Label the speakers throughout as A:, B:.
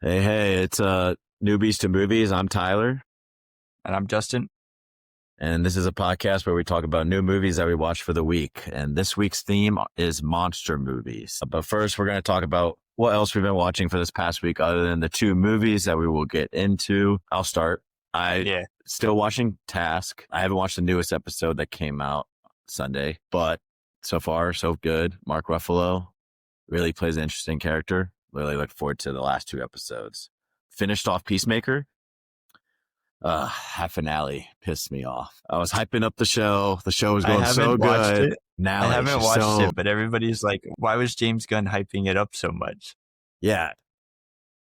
A: Hey, it's Newbies to Movies. I'm Tyler,
B: And I'm Justin.
A: and this is a podcast where we talk about new movies that we watch for the week. And this week's theme is monster movies. But first, we're going to talk about what else we've been watching for this past week other than the two movies that we will get into. I'll start. Still watching Task. I haven't watched the newest episode that came out Sunday, but so far, so good. Mark Ruffalo really plays an interesting character. Really look forward to the last two episodes. Finished off Peacemaker. That finale pissed me off. I was hyping up the show. The show was going so good. Now
B: I haven't watched it, but everybody's like, why was James Gunn hyping it up so much?
A: Yeah.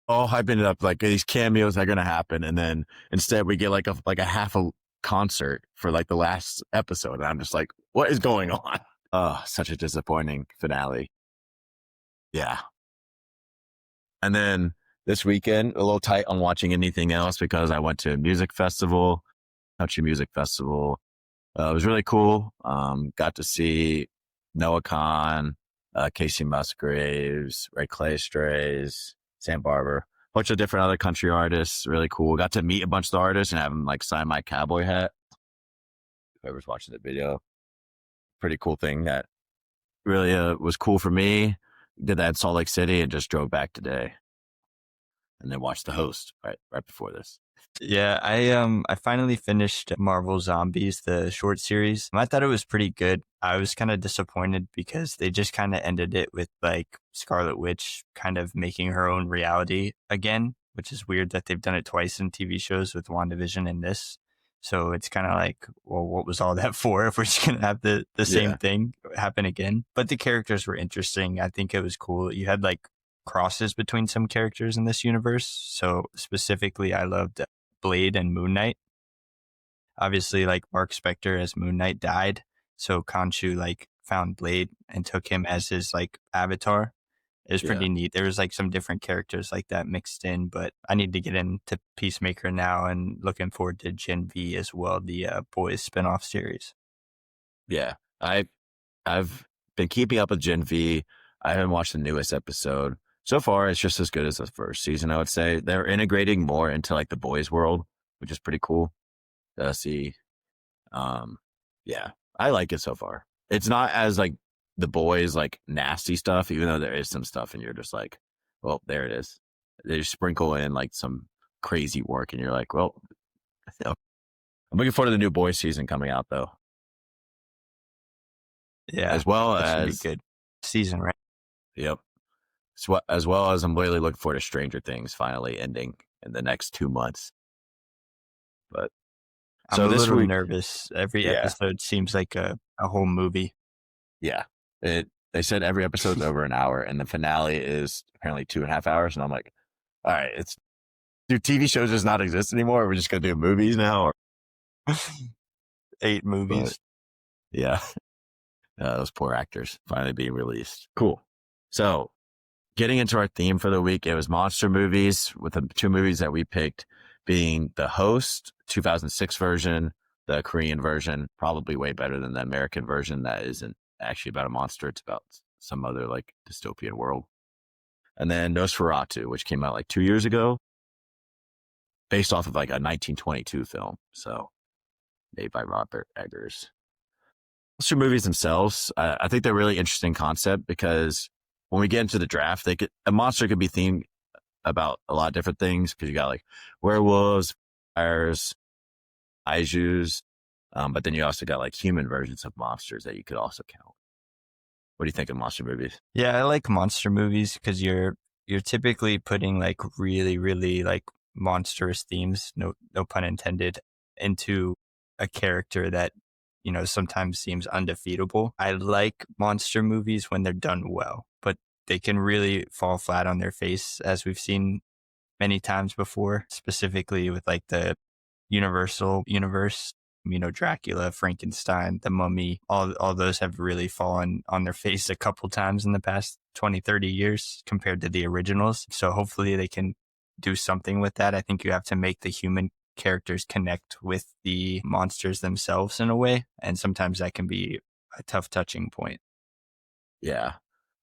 A: All hyping it up like these cameos are going to happen. And then instead we get like a half a concert for like the last episode. And I'm just like, what is going on? Oh, such a disappointing finale. Yeah. And then this weekend, a little tight on watching anything else because I went to a music festival, country music festival. It was really cool. Got to see Noah Kahan, Casey Musgraves, Ray Strays, Sam Barber, a bunch of different other country artists. Really cool. Got to meet a bunch of the artists and have them like sign my cowboy hat. Whoever's watching the video, pretty cool thing that really was cool for me. Did that in Salt Lake City and just drove back today. And then watched The Host right before this.
B: Yeah, I finally finished Marvel Zombies, the short series. I thought it was pretty good. I was kind of disappointed because they just kind of ended it with like Scarlet Witch kind of making her own reality again, which is weird that they've done it twice in TV shows with WandaVision and this. So it's kind of like, well, what was all that for if we're just going to have the same thing happen again? But the characters were interesting. I think it was cool. You had like crosses between some characters in this universe. So specifically, I loved Blade and Moon Knight. Obviously, like Mark Spector as Moon Knight died. So Khonshu like found Blade and took him as his like avatar. It was pretty neat. There was like some different characters like that mixed in, but I need to get into Peacemaker now and looking forward to Gen V as well, the Boys spinoff series.
A: Yeah, I've been keeping up with Gen V. I haven't watched the newest episode. So far, it's just as good as the first season, I would say. They're integrating more into like the boys world, which is pretty cool to see. Yeah, I like it so far. It's not as like the boys like nasty stuff, even though there is some stuff and you're just like, well, there it is. They just sprinkle in like some crazy work and you're like, well, I'm looking forward to the new boys season coming out though.
B: Yeah.
A: As well as
B: good season, right?
A: Yep. As well as I'm really looking forward to Stranger Things finally ending in the next 2 months. But
B: I'm a little nervous. Every episode seems like a whole movie.
A: Yeah. They said every episode's over an hour and the finale is apparently 2.5 hours. And I'm like, all right, do TV shows just not exist anymore? We're just going to do movies now? Or
B: 8 movies.
A: But, yeah. Those poor actors finally being released. Cool. So getting into our theme for the week, it was monster movies with the two movies that we picked being The Host, 2006 version, the Korean version, probably way better than the American version that isn't actually about a monster. It's about some other like dystopian world. And then Nosferatu, which came out like 2 years ago, based off of like a 1922 film. So made by Robert Eggers. Monster movies themselves, I think they're a really interesting concept because when we get into the draft, a monster could be themed about a lot of different things because you got like werewolves, fires, kaijus, but then you also got like human versions of monsters that you could also count. What do you think of monster movies?
B: Yeah, I like monster movies because you're typically putting like really, really like monstrous themes, no pun intended, into a character that, you know, sometimes seems undefeatable. I like monster movies when they're done well, but they can really fall flat on their face, as we've seen many times before, specifically with like the Universal universe. You know, Dracula, Frankenstein, The Mummy, all those have really fallen on their face a couple times in the past 20, 30 years compared to the originals. So hopefully they can do something with that. I think you have to make the human characters connect with the monsters themselves in a way. And sometimes that can be a tough touching point.
A: Yeah,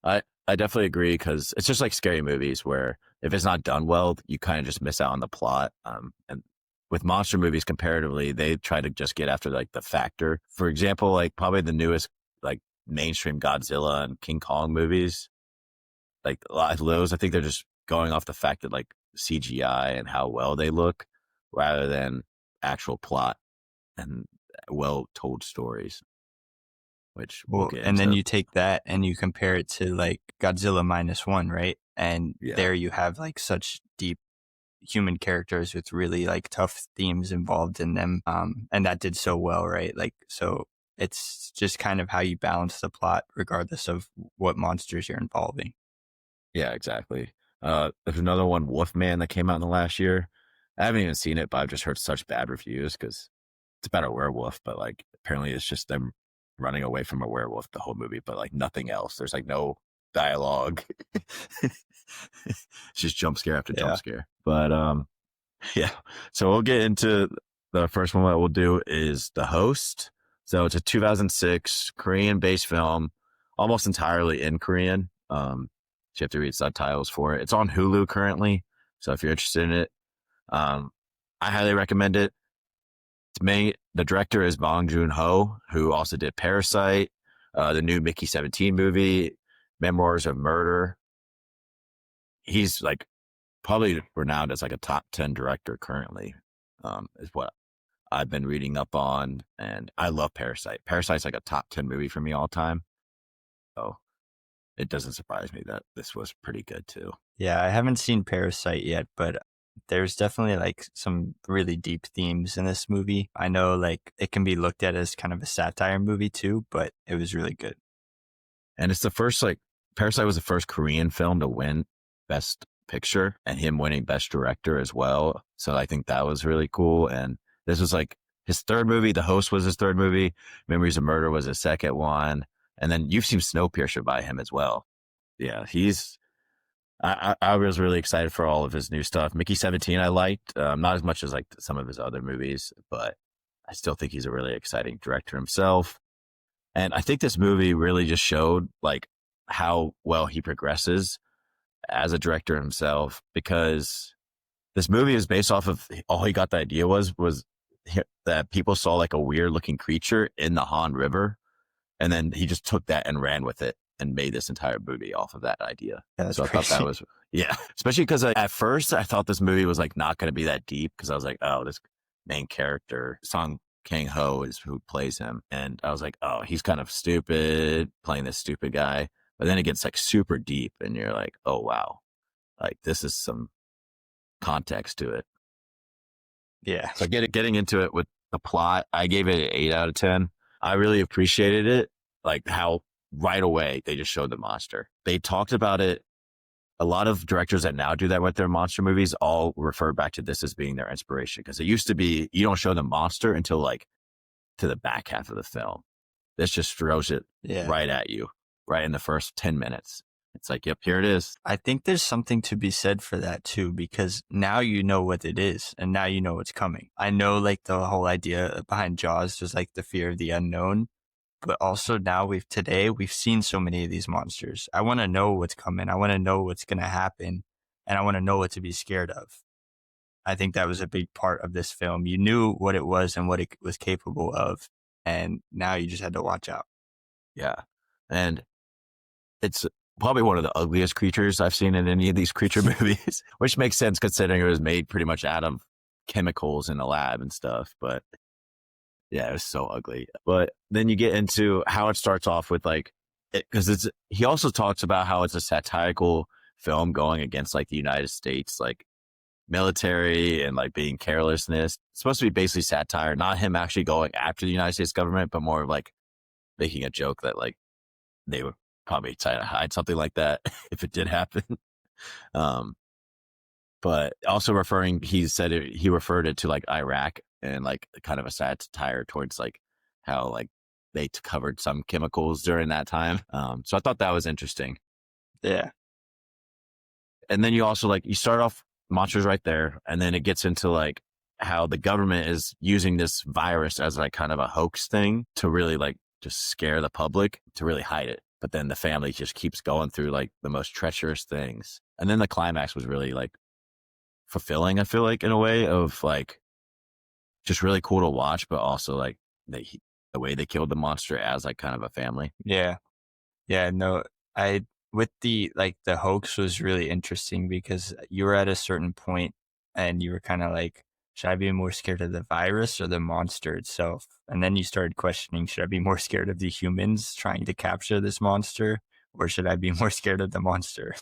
A: I definitely agree because it's just like scary movies where if it's not done well, you kind of just miss out on the plot. And with monster movies comparatively, they try to just get after like the factor. For example, like probably the newest like mainstream Godzilla and King Kong movies, like a lot of those, I think they're just going off the fact that like CGI and how well they look rather than actual plot and well told stories, which we'll get
B: and then
A: into.
B: you take that and you compare it to like Godzilla -1, right? And
A: Yeah.
B: there you have like such deep human characters with really like tough themes involved in them. And that did so well, right? Like, so it's just kind of how you balance the plot regardless of what monsters you're involving.
A: Yeah, exactly. There's another one, Wolfman, that came out in the last year. I haven't even seen it, but I've just heard such bad reviews because it's about a werewolf, but like apparently it's just them running away from a werewolf the whole movie, but like nothing else. There's like no dialogue. It's just jump scare after jump scare. But yeah. So we'll get into the first one that we'll do is The Host. So it's a 2006 Korean-based film, almost entirely in Korean. So you have to read subtitles for it. It's on Hulu currently. So if you're interested in it, I highly recommend it. The director is Bong Joon-ho, who also did Parasite, the new Mickey 17 movie, Memoirs of Murder. He's like probably renowned as like a top 10 director currently, is what I've been reading up on. And I love Parasite. Parasite's like a top 10 movie for me all time. So it doesn't surprise me that this was pretty good too.
B: Yeah, I haven't seen Parasite yet, but there's definitely like some really deep themes in this movie. I know like it can be looked at as kind of a satire movie too, but it was really good.
A: And it's the first, like, Parasite was the first Korean film to win Best Picture and him winning Best Director as well. So I think that was really cool. And this was like his third movie. The Host was his third movie. Memories of Murder was his second one. And then you've seen Snowpiercer by him as well. Yeah, I was really excited for all of his new stuff. Mickey 17 I liked, not as much as like some of his other movies, but I still think he's a really exciting director himself. And I think this movie really just showed like how well he progresses as a director himself, because this movie is based off of all he got the idea was that people saw like a weird looking creature in the Han River. And then he just took that and ran with it and made this entire movie off of that idea.
B: Yeah,
A: so I thought that was, yeah, especially because at first I thought this movie was like not going to be that deep, because I was like, oh, this main character, Song Kang-ho, is who plays him. And I was like, oh, he's kind of stupid playing this stupid guy. But then it gets like super deep and you're like, oh, wow, like this is some context to it.
B: Yeah.
A: So getting into it with the plot, I gave it an 8 out of 10. I really appreciated it. Like how right away they just showed the monster. They talked about it. A lot of directors that now do that with their monster movies all refer back to this as being their inspiration, because it used to be you don't show the monster until like to the back half of the film. This just throws it right at you, right in the first 10 minutes. It's like, yep, here it is.
B: I think there's something to be said for that too, because now you know what it is and now you know what's coming. I know like the whole idea behind Jaws was like the fear of the unknown, but also now we've seen so many of these monsters. I want to know what's coming. I want to know what's going to happen, and I want to know what to be scared of. I think that was a big part of this film. You knew what it was and what it was capable of, and now you just had to watch out.
A: Yeah. And it's probably one of the ugliest creatures I've seen in any of these creature movies, which makes sense considering it was made pretty much out of chemicals in a lab and stuff. But yeah, it was so ugly. But then you get into how it starts off with like, because he also talks about how it's a satirical film going against like the United States, like military and like being carelessness. It's supposed to be basically satire, not him actually going after the United States government, but more of like making a joke that like they would probably try to hide something like that if it did happen. But also he referred it to like Iraq and like kind of a satire towards like how like they covered some chemicals during that time. So I thought that was interesting.
B: Yeah.
A: And then you also like, you start off monsters right there, and then it gets into like how the government is using this virus as like kind of a hoax thing to really like just scare the public, to really hide it. but then the family just keeps going through like the most treacherous things. And then the climax was really like fulfilling, I feel like, in a way of like just really cool to watch, but also like the way they killed the monster as like kind of a family.
B: Yeah. Yeah, no, I with the like the hoax was really interesting because you were at a certain point and you were kind of like, should I be more scared of the virus or the monster itself? And then you started questioning, should I be more scared of the humans trying to capture this monster or should I be more scared of the monster?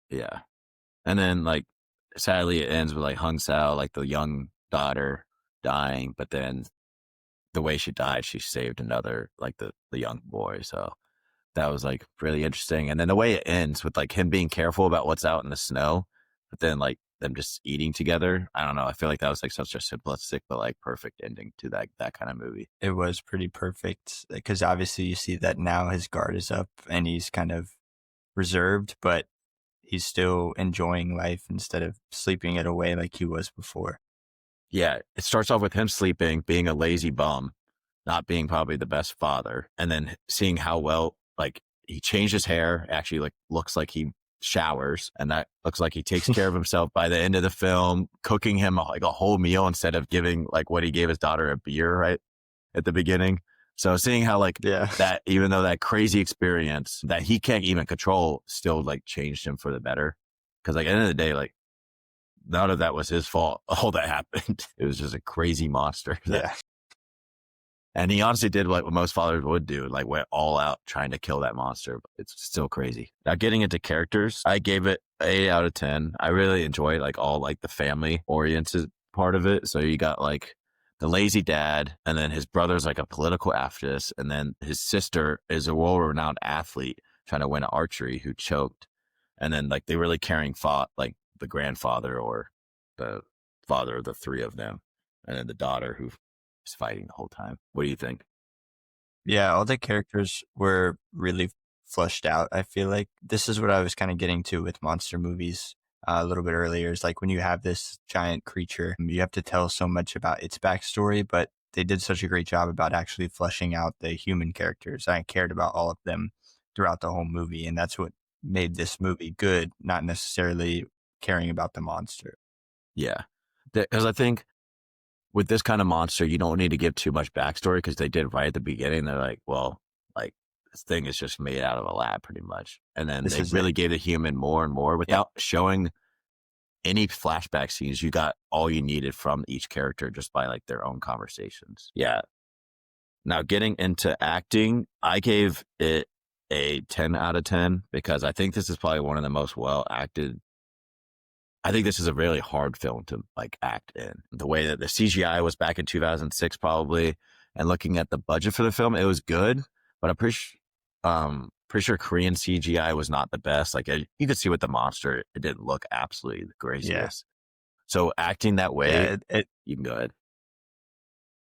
A: Yeah. And then like sadly it ends with like Hung Sao, like the young daughter dying, but then the way she died, she saved another, like the young boy. So that was like really interesting. And then the way it ends with like him being careful about what's out in the snow, but then like them just eating together. I don't know. I feel like that was like such a simplistic but like perfect ending to that kind of movie.
B: It was pretty perfect because obviously you see that now his guard is up and he's kind of reserved, but he's still enjoying life instead of sleeping it away like he was before.
A: Yeah, it starts off with him sleeping, being a lazy bum, not being probably the best father, and then seeing how well like he changed his hair, actually like looks like he showers, and that looks like he takes care of himself by the end of the film, cooking him like a whole meal instead of giving like what he gave his daughter, a beer right at the beginning. So seeing how like that, even though that crazy experience that he can't even control still like changed him for the better. Cause like at the end of the day, like none of that was his fault. All that happened. It was just a crazy monster.
B: Yeah.
A: And he honestly did what most fathers would do, like went all out trying to kill that monster. It's still crazy. Now getting into characters, I gave it 8 out of 10. I really enjoy like all like the family oriented part of it. So you got like the lazy dad, and then his brother's like a political activist, and then his sister is a world-renowned athlete trying to win archery who choked. And then like they really caring fought like the grandfather or the father of the three of them, and then the daughter who was fighting the whole time. What do you think?
B: Yeah, all the characters were really fleshed out. I feel like this is what I was kind of getting to with monster movies a little bit earlier. Is like when you have this giant creature, you have to tell so much about its backstory, but they did such a great job about actually fleshing out the human characters. I cared about all of them throughout the whole movie, and that's what made this movie good, not necessarily caring about the monster.
A: Yeah. Because I think with this kind of monster, you don't need to give too much backstory because they did right at the beginning. They're like, well, like this thing is just made out of a lab pretty much. And then they really gave the human more and more without showing any flashback scenes. You got all you needed from each character just by like their own conversations. Yeah. Now getting into acting, I gave it a 10 out of 10 because I think this is probably one of the most well acted. I think this is a really hard film to like act in. The way that the CGI was back in 2006 probably, and looking at the budget for the film, it was good, but I'm pretty sure Korean CGI was not the best. Like you could see with the monster, it didn't look absolutely the craziest. Yeah. So acting that way, you can go ahead.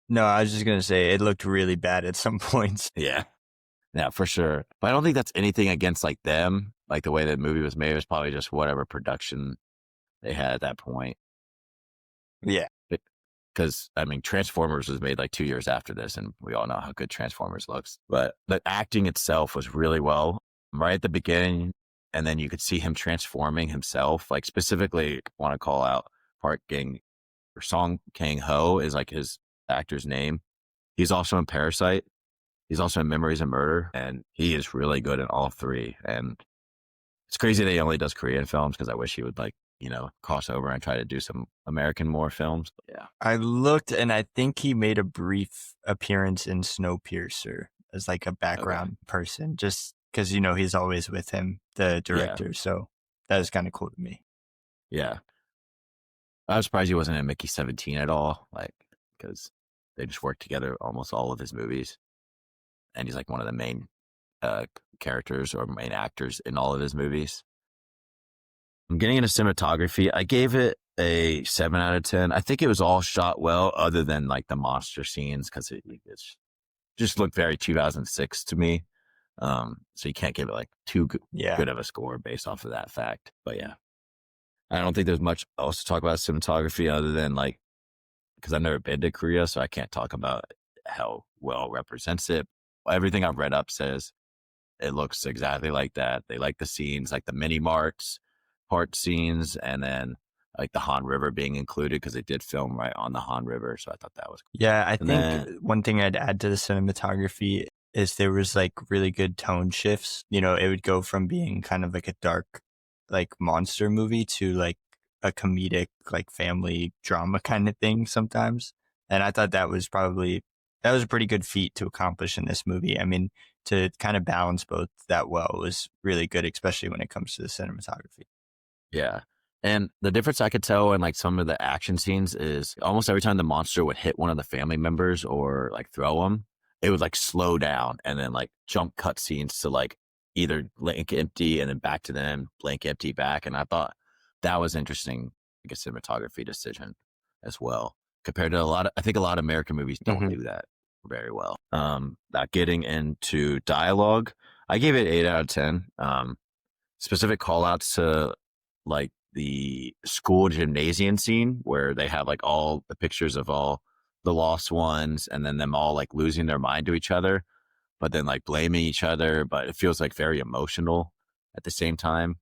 B: No, I was just going to say it looked really bad at some points.
A: Yeah, for sure. But I don't think that's anything against like them. Like the way the movie was made was probably just whatever production they had at that point.
B: Yeah.
A: Because, I mean, Transformers was made like 2 years after this, and we all know how good Transformers looks. But the acting itself was really well right at the beginning, and then you could see him transforming himself. Like specifically, I want to call out Song Kang-ho is like his actor's name. He's also in Parasite. He's also in Memories of Murder, and he is really good in all three. And it's crazy that he only does Korean films because I wish he would like, cross over and try to do some American more films. But yeah.
B: I looked and I think he made a brief appearance in Snowpiercer as like a background person, just because, he's always with him, the director. Yeah. So that is kind of cool to me.
A: Yeah. I was surprised he wasn't in Mickey 17 at all, like, because they just work together almost all of his movies. And he's like one of the main characters or main actors in all of his movies. I'm getting into cinematography. I gave it a 7 out of 10. I think it was all shot well, other than like the monster scenes, because it just looked very 2006 to me. So you can't give it like too good of a score based off of that fact. But yeah, I don't think there's much else to talk about cinematography other than like, because I've never been to Korea, so I can't talk about how well it represents it. Everything I've read up says it looks exactly like that. They like the scenes, like the mini marts part scenes, and then like the Han River being included because they did film right on the Han River. So I thought that was cool.
B: Yeah, I
A: And
B: think
A: then,
B: one thing I'd add to the cinematography is there was like really good tone shifts. It would go from being kind of like a dark, like monster movie to like a comedic, like family drama kind of thing sometimes. And I thought that was a pretty good feat to accomplish in this movie. I mean, to kind of balance both that well was really good, especially when it comes to the cinematography.
A: yeah. And the difference I could tell in like some of the action scenes is almost every time the monster would hit one of the family members or like throw them, it would like slow down and then like jump cut scenes to like either blank empty and then back to them, blank empty back. And I thought that was interesting, like a cinematography decision as well, compared to I think a lot of American movies don't do that very well. Not getting into dialogue, I gave it 8 out of 10. Specific call outs to like the school gymnasium scene where they have like all the pictures of all the lost ones and then them all like losing their mind to each other, but then like blaming each other. But it feels like very emotional at the same time.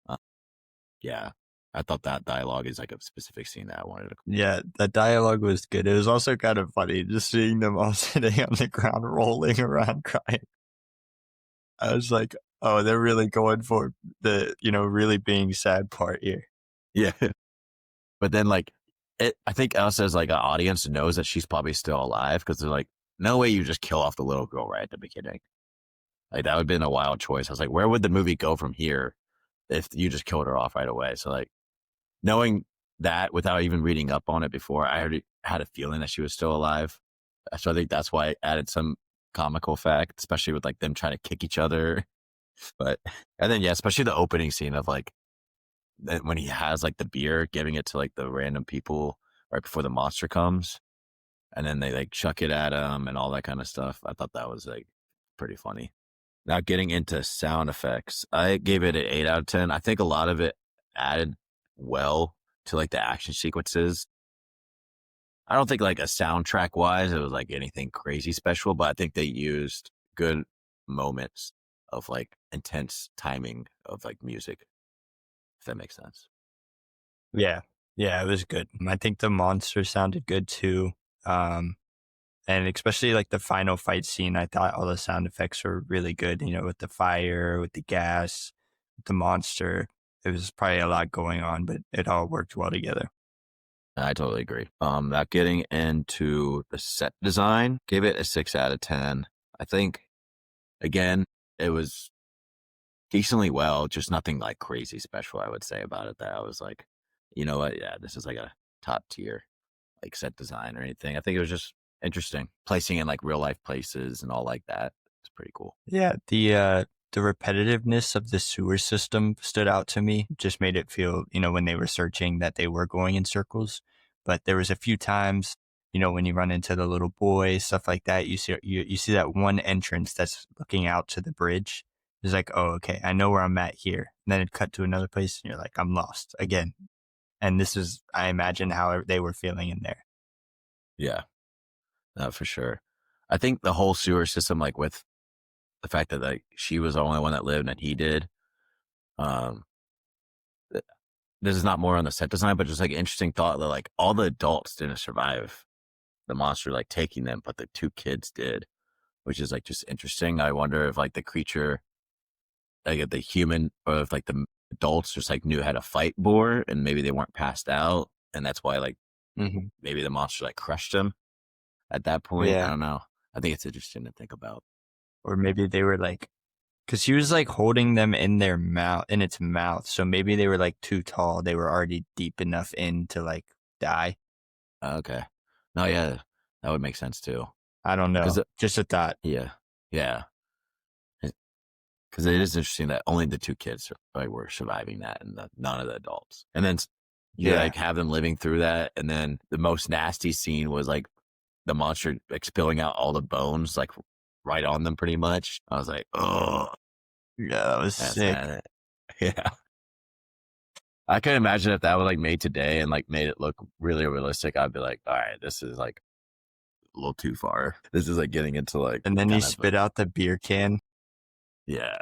A: Uh, yeah, I thought that dialogue is like a specific scene that I wanted to.
B: Yeah, the dialogue was good. It was also kind of funny just seeing them all sitting on the ground rolling around crying. I was like, oh, they're really going for the, really being sad part here.
A: Yeah. But then like I think us as like an audience knows that she's probably still alive because they're like, no way you just kill off the little girl right at the beginning. Like that would have been a wild choice. I was like, where would the movie go from here if you just killed her off right away? So like knowing that without even reading up on it before, I already had a feeling that she was still alive. So I think that's why I added some comical fact, especially with like them trying to kick each other. But and then yeah, especially the opening scene of like when he has like the beer, giving it to like the random people right before the monster comes, and then they like chuck it at him and all that kind of stuff. I thought that was like pretty funny. Now getting into sound effects, I gave it an 8 out of 10. I think a lot of it added well to like the action sequences. I don't think like a soundtrack wise, it was like anything crazy special, but I think they used good moments of like intense timing of like music, if that makes sense.
B: Yeah. Yeah, it was good. I think the monster sounded good too. And especially like the final fight scene, I thought all the sound effects were really good, with the fire, with the gas, with the monster. It was probably a lot going on, but it all worked well together.
A: I totally agree. Not getting into the set design, gave it a 6 out of 10. I think again, it was decently well, just nothing like crazy special, I would say about it that I was like, you know what? Yeah, this is like a top tier, like set design or anything. I think it was just interesting placing in like real life places and all like that. It's pretty cool.
B: Yeah, the repetitiveness of the sewer system stood out to me. Just made it feel, when they were searching that they were going in circles. But there was a few times, when you run into the little boy, stuff like that, you see that one entrance that's looking out to the bridge. It's like, oh, okay, I know where I'm at here. And then it cut to another place and you're like, I'm lost again. And this is, I imagine, how they were feeling in there.
A: Yeah, no, for sure. I think the whole sewer system, like with the fact that like she was the only one that lived and he did, um, this is not more on the set design, but just like interesting thought that like all the adults didn't survive the monster like taking them, but the two kids did, which is like just interesting. I wonder if like the creature, like if the human or if like the adults just like knew how to fight more and maybe they weren't passed out. And that's why like
B: Mm-hmm.
A: maybe the monster like crushed them at that point. I
B: Yeah.
A: don't know. I think it's interesting to think about.
B: Or maybe they were like, because he was like holding them in its mouth. So maybe they were like too tall. They were already deep enough in to like die.
A: Okay. No, yeah, that would make sense too.
B: I don't
A: Cause
B: know. Just a thought.
A: yeah, yeah. Because it is interesting that only the two kids like were surviving that, and none of the adults. And then you
B: Yeah.
A: like have them living through that, and then the most nasty scene was like the monster like spilling out all the bones like right on them, pretty much. I was like, oh,
B: Yeah, that was
A: that's
B: sick.
A: not it. Yeah, I can imagine if that was like made today and like made it look really realistic. I'd be like, all right, this is like a little too far. This is like getting into like
B: And then he
A: kind of
B: spit out the beer can.
A: Yeah.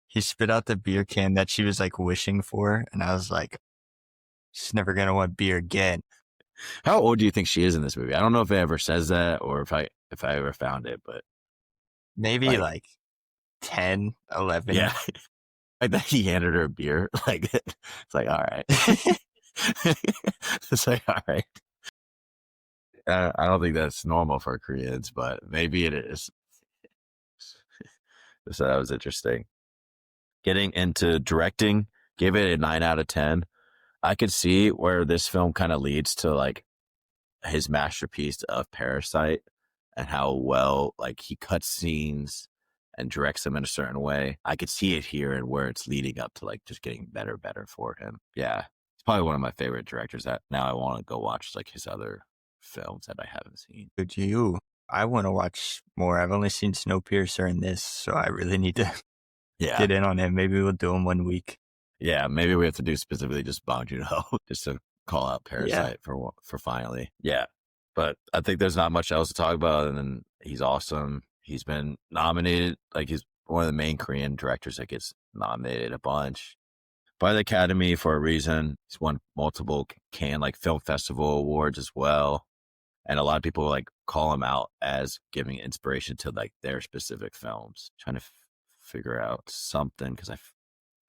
B: He spit out the beer can that she was like wishing for, and I was like, she's never gonna want beer again.
A: How old do you think she is in this movie? I don't know if it ever says that or if I ever found it, but
B: Maybe
A: like,
B: like 10, 11.
A: yeah, I think he handed her a beer. Like, it's like, all right. It's like, all right. I don't think that's normal for Koreans, but maybe it is. So that was interesting. Getting into directing, give it a 9 out of 10. I could see where this film kind of leads to like his masterpiece of Parasite and how well like he cuts scenes and directs them in a certain way. I could see it here and where it's leading up to like just getting better for him. Yeah. It's probably one of my favorite directors that now I want to go watch like his other films that I haven't seen.
B: Could you? I want to watch more. I've only seen Snowpiercer in this, so I really need to
A: Yeah.
B: get in on it. Maybe we'll do them one week.
A: Yeah. Maybe we have to do specifically just Bong Joon-ho just to call out Parasite for finally. Yeah. But I think there's not much else to talk about. And then he's awesome. He's been nominated. Like he's one of the main Korean directors that gets nominated a bunch by the Academy for a reason. He's won multiple like film festival awards as well. And a lot of people like call him out as giving inspiration to like their specific films. Trying to figure out something because I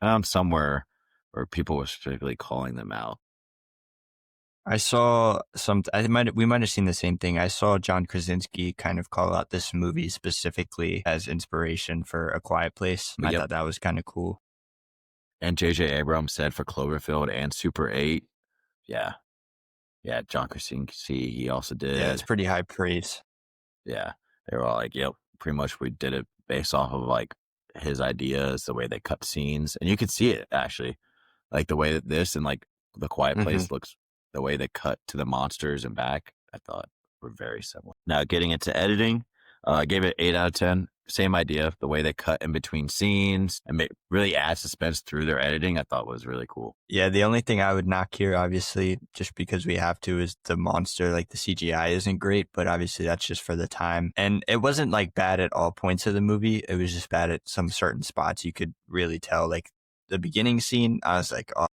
A: found somewhere where people were specifically calling them out.
B: I saw we might have seen the same thing. I saw John Krasinski kind of call out this movie specifically as inspiration for A Quiet Place. I thought that was kind of cool.
A: And J.J. Abrams said for Cloverfield and Super 8. Yeah. Yeah, John Krasinski, he also did.
B: Yeah, it's pretty high praise.
A: Yeah. They were all like, yep, pretty much we did it based off of like his ideas, the way they cut scenes. And you could see it actually. Like the way that this and like The Quiet Place looks, the way they cut to the monsters and back, I thought were very similar. Now getting into editing, I gave it 8 out of 10. Same idea. The way they cut in between scenes and really add suspense through their editing, I thought was really cool.
B: Yeah, the only thing I would knock here, obviously, just because we have to, is the monster. Like the CGI isn't great, but obviously that's just for the time. And it wasn't like bad at all points of the movie. It was just bad at some certain spots. You could really tell. Like the beginning scene, I was like, oh,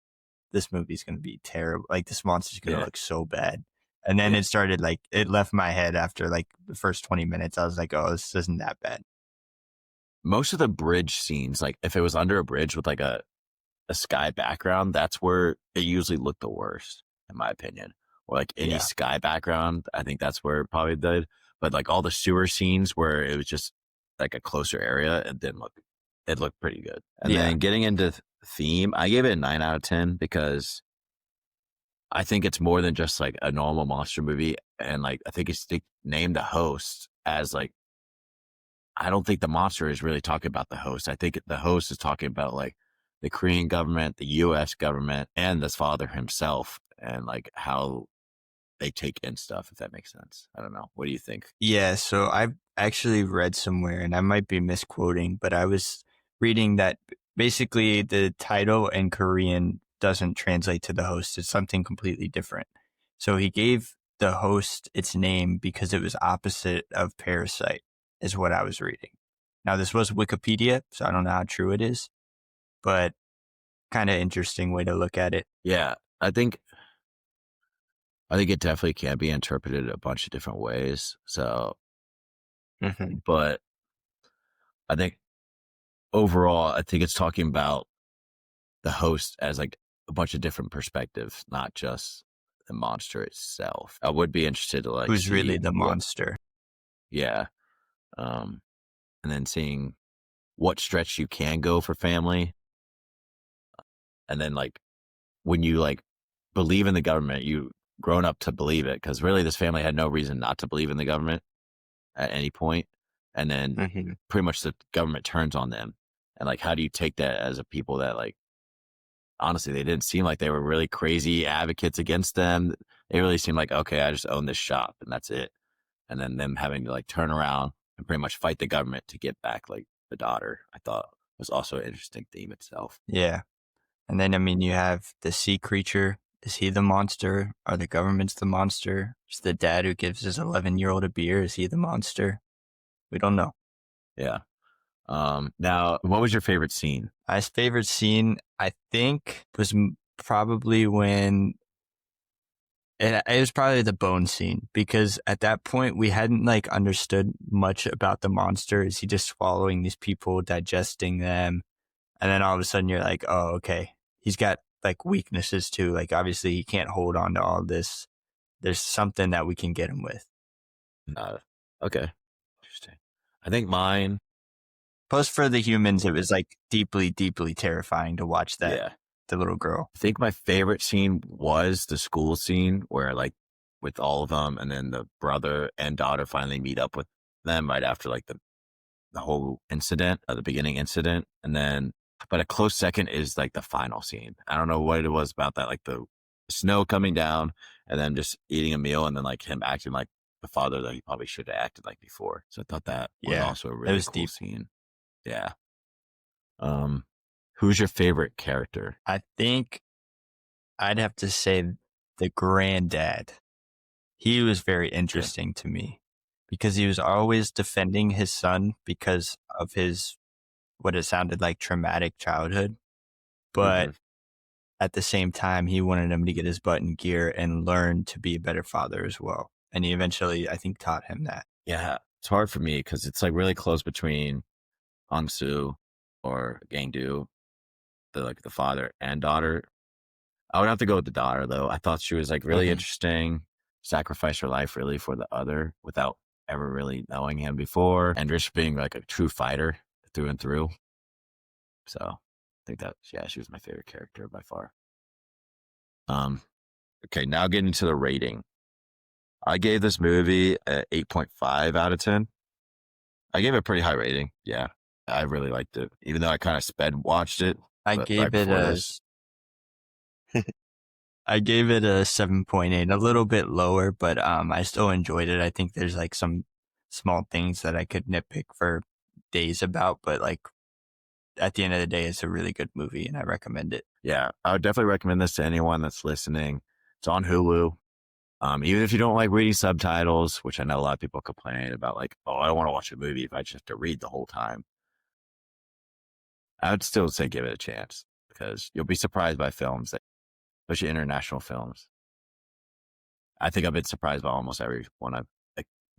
B: this movie's going to be terrible. Like this monster's going to look so bad. And then it started like, it left my head after like the first 20 minutes. I was like, oh, this isn't that bad.
A: Most of the bridge scenes, like if it was under a bridge with like a sky background, that's where it usually looked the worst, in my opinion. Or like any sky background, I think that's where it probably did. But like all the sewer scenes where it was just like a closer area, it looked pretty good. And then getting into theme, I gave it a 9 out of 10 because I think it's more than just like a normal monster movie. And like, I think they named the host as like, I don't think the monster is really talking about the host. I think the host is talking about like the Korean government, the U.S. government, and this father himself, and like how they take in stuff, if that makes sense. I don't know. What do you think?
B: Yeah, so I actually read somewhere, and I might be misquoting, but I was reading that basically the title in Korean doesn't translate to the host. It's something completely different. So he gave the host its name because it was opposite of Parasite, is what I was reading. Now, this was Wikipedia, so I don't know how true it is, but kind of interesting way to look at it.
A: Yeah, I think it definitely can be interpreted a bunch of different ways. So, but I think overall, I think it's talking about the host as like a bunch of different perspectives, not just the monster itself. I would be interested to like
B: who's really the monster.
A: Yeah. And then seeing what stretch you can go for family. And then like when you like believe in the government, you grown up to believe it, because really this family had no reason not to believe in the government at any point. And then pretty much the government turns on them. And like, how do you take that as a people that like, honestly, they didn't seem like they were really crazy advocates against them. They really seemed like, okay, I just own this shop and that's it. And then them having to like turn around and pretty much fight the government to get back like the daughter, I thought was also an interesting theme itself.
B: Yeah. And then, I mean, you have the sea creature. Is he the monster? Are the governments the monster? Is the dad who gives his 11-year-old a beer, is he the monster? We don't know.
A: Yeah. Now, what was your favorite scene?
B: My favorite scene, I think, was probably when it was probably the bone scene, because at that point we hadn't like understood much about the monster. Is he just swallowing these people, digesting them? And then all of a sudden you're like, oh, okay. He's got like weaknesses too. Like obviously he can't hold on to all this. There's something that we can get him with.
A: Okay. Interesting. I think mine.
B: Plus for the humans, it was like deeply, deeply terrifying to watch that.
A: Yeah.
B: The little girl.
A: I think my favorite scene was the school scene where like with all of them, and then the brother and daughter finally meet up with them right after like the whole incident, the beginning incident. And then, but a close second is like the final scene. I don't know what it was about that, like the snow coming down and then just eating a meal, and then like him acting like the father that he probably should have acted like before. So I thought that was also a really cool
B: deep
A: scene. Yeah. Who's your favorite character?
B: I think I'd have to say the granddad. He was very interesting to me because he was always defending his son because of his, what it sounded like, traumatic childhood. But at the same time, he wanted him to get his butt in gear and learn to be a better father as well. And he eventually, I think, taught him that.
A: Yeah. It's hard for me because it's like really close between Soo or Gangdu, the father and daughter. I would have to go with the daughter though. I thought she was like really interesting, sacrificed her life really for the other without ever really knowing him before, and just being like a true fighter through and through. So I think that, she was my favorite character by far. Okay, now getting to the rating. I gave this movie an 8.5 out of 10. I gave it a pretty high rating. Yeah, I really liked it, even though I kind of sped watched it.
B: I gave it a 7.8, a little bit lower, but I still enjoyed it. I think there's like some small things that I could nitpick for days about, but like at the end of the day, it's a really good movie and I recommend it.
A: Yeah, I would definitely recommend this to anyone that's listening. It's on Hulu. Even if you don't like reading subtitles, which I know a lot of people complain about, like, oh, I don't want to watch a movie if I just have to read the whole time. I would still say give it a chance because you'll be surprised by films, especially international films. I think I've been surprised by almost every one that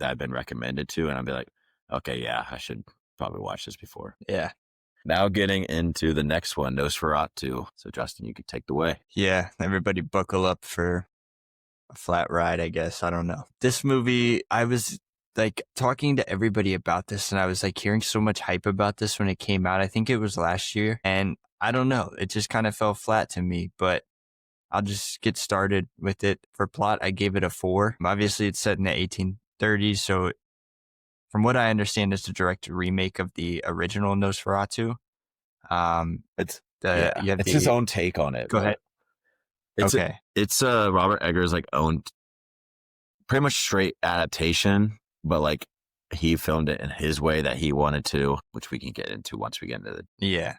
A: I've been recommended to, and I'll be like, okay, yeah, I should probably watch this before.
B: Yeah.
A: Now getting into the next one, Nosferatu. So Justin, you could take the way.
B: Yeah, everybody buckle up for a flat ride, I guess. I don't know. This movie, I was like talking to everybody about this, and I was like hearing so much hype about this when it came out. I think it was last year, and I don't know. It just kind of fell flat to me, but I'll just get started with it. For plot, I gave it a 4. Obviously, it's set in the 1830s, so from what I understand, it's a direct remake of the original Nosferatu.
A: It's his own take on it.
B: Go ahead.
A: It's Robert Eggers' like own, pretty much straight adaptation, but like he filmed it in his way that he wanted to, which we can get into once we get into
B: Yeah.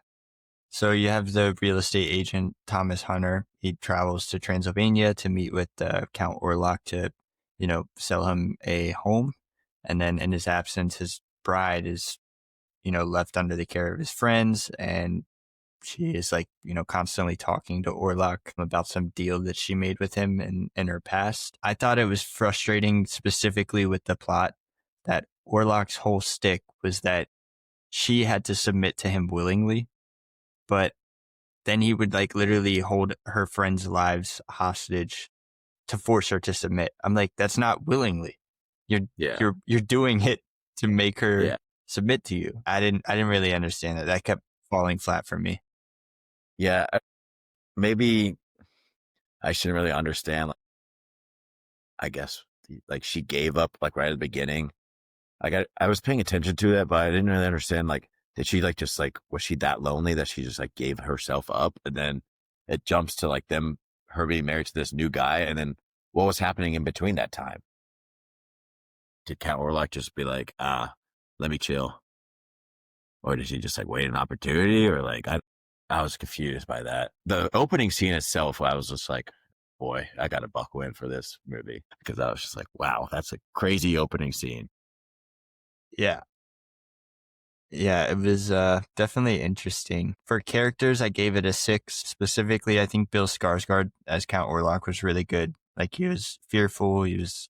B: So you have the real estate agent, Thomas Hunter. He travels to Transylvania to meet with Count Orlok to, sell him a home. And then in his absence, his bride is, left under the care of his friends. And she is like, constantly talking to Orlok about some deal that she made with him in her past. I thought it was frustrating specifically with the plot that Orlok's whole stick was that she had to submit to him willingly. But then he would like literally hold her friends' lives hostage to force her to submit. I'm like, that's not willingly. You're doing it to make her submit to you. I didn't really understand that. That kept falling flat for me.
A: Yeah, maybe I shouldn't really understand. I guess like she gave up like right at the beginning. Like I was paying attention to that, but I didn't really understand. Like, did she like just like, was she that lonely that she just like gave herself up, and then it jumps to like her being married to this new guy, and then what was happening in between that time? Did Count Orlok just be like, let me chill, or did she just like wait an opportunity, or like I was confused by that. The opening scene itself, I was just like, boy, I got to buckle in for this movie, because I was just like, wow, that's a crazy opening scene.
B: Yeah. Yeah, it was definitely interesting. For characters, I gave it a 6. Specifically, I think Bill Skarsgård as Count Orlok was really good. Like, he was fearful, he was,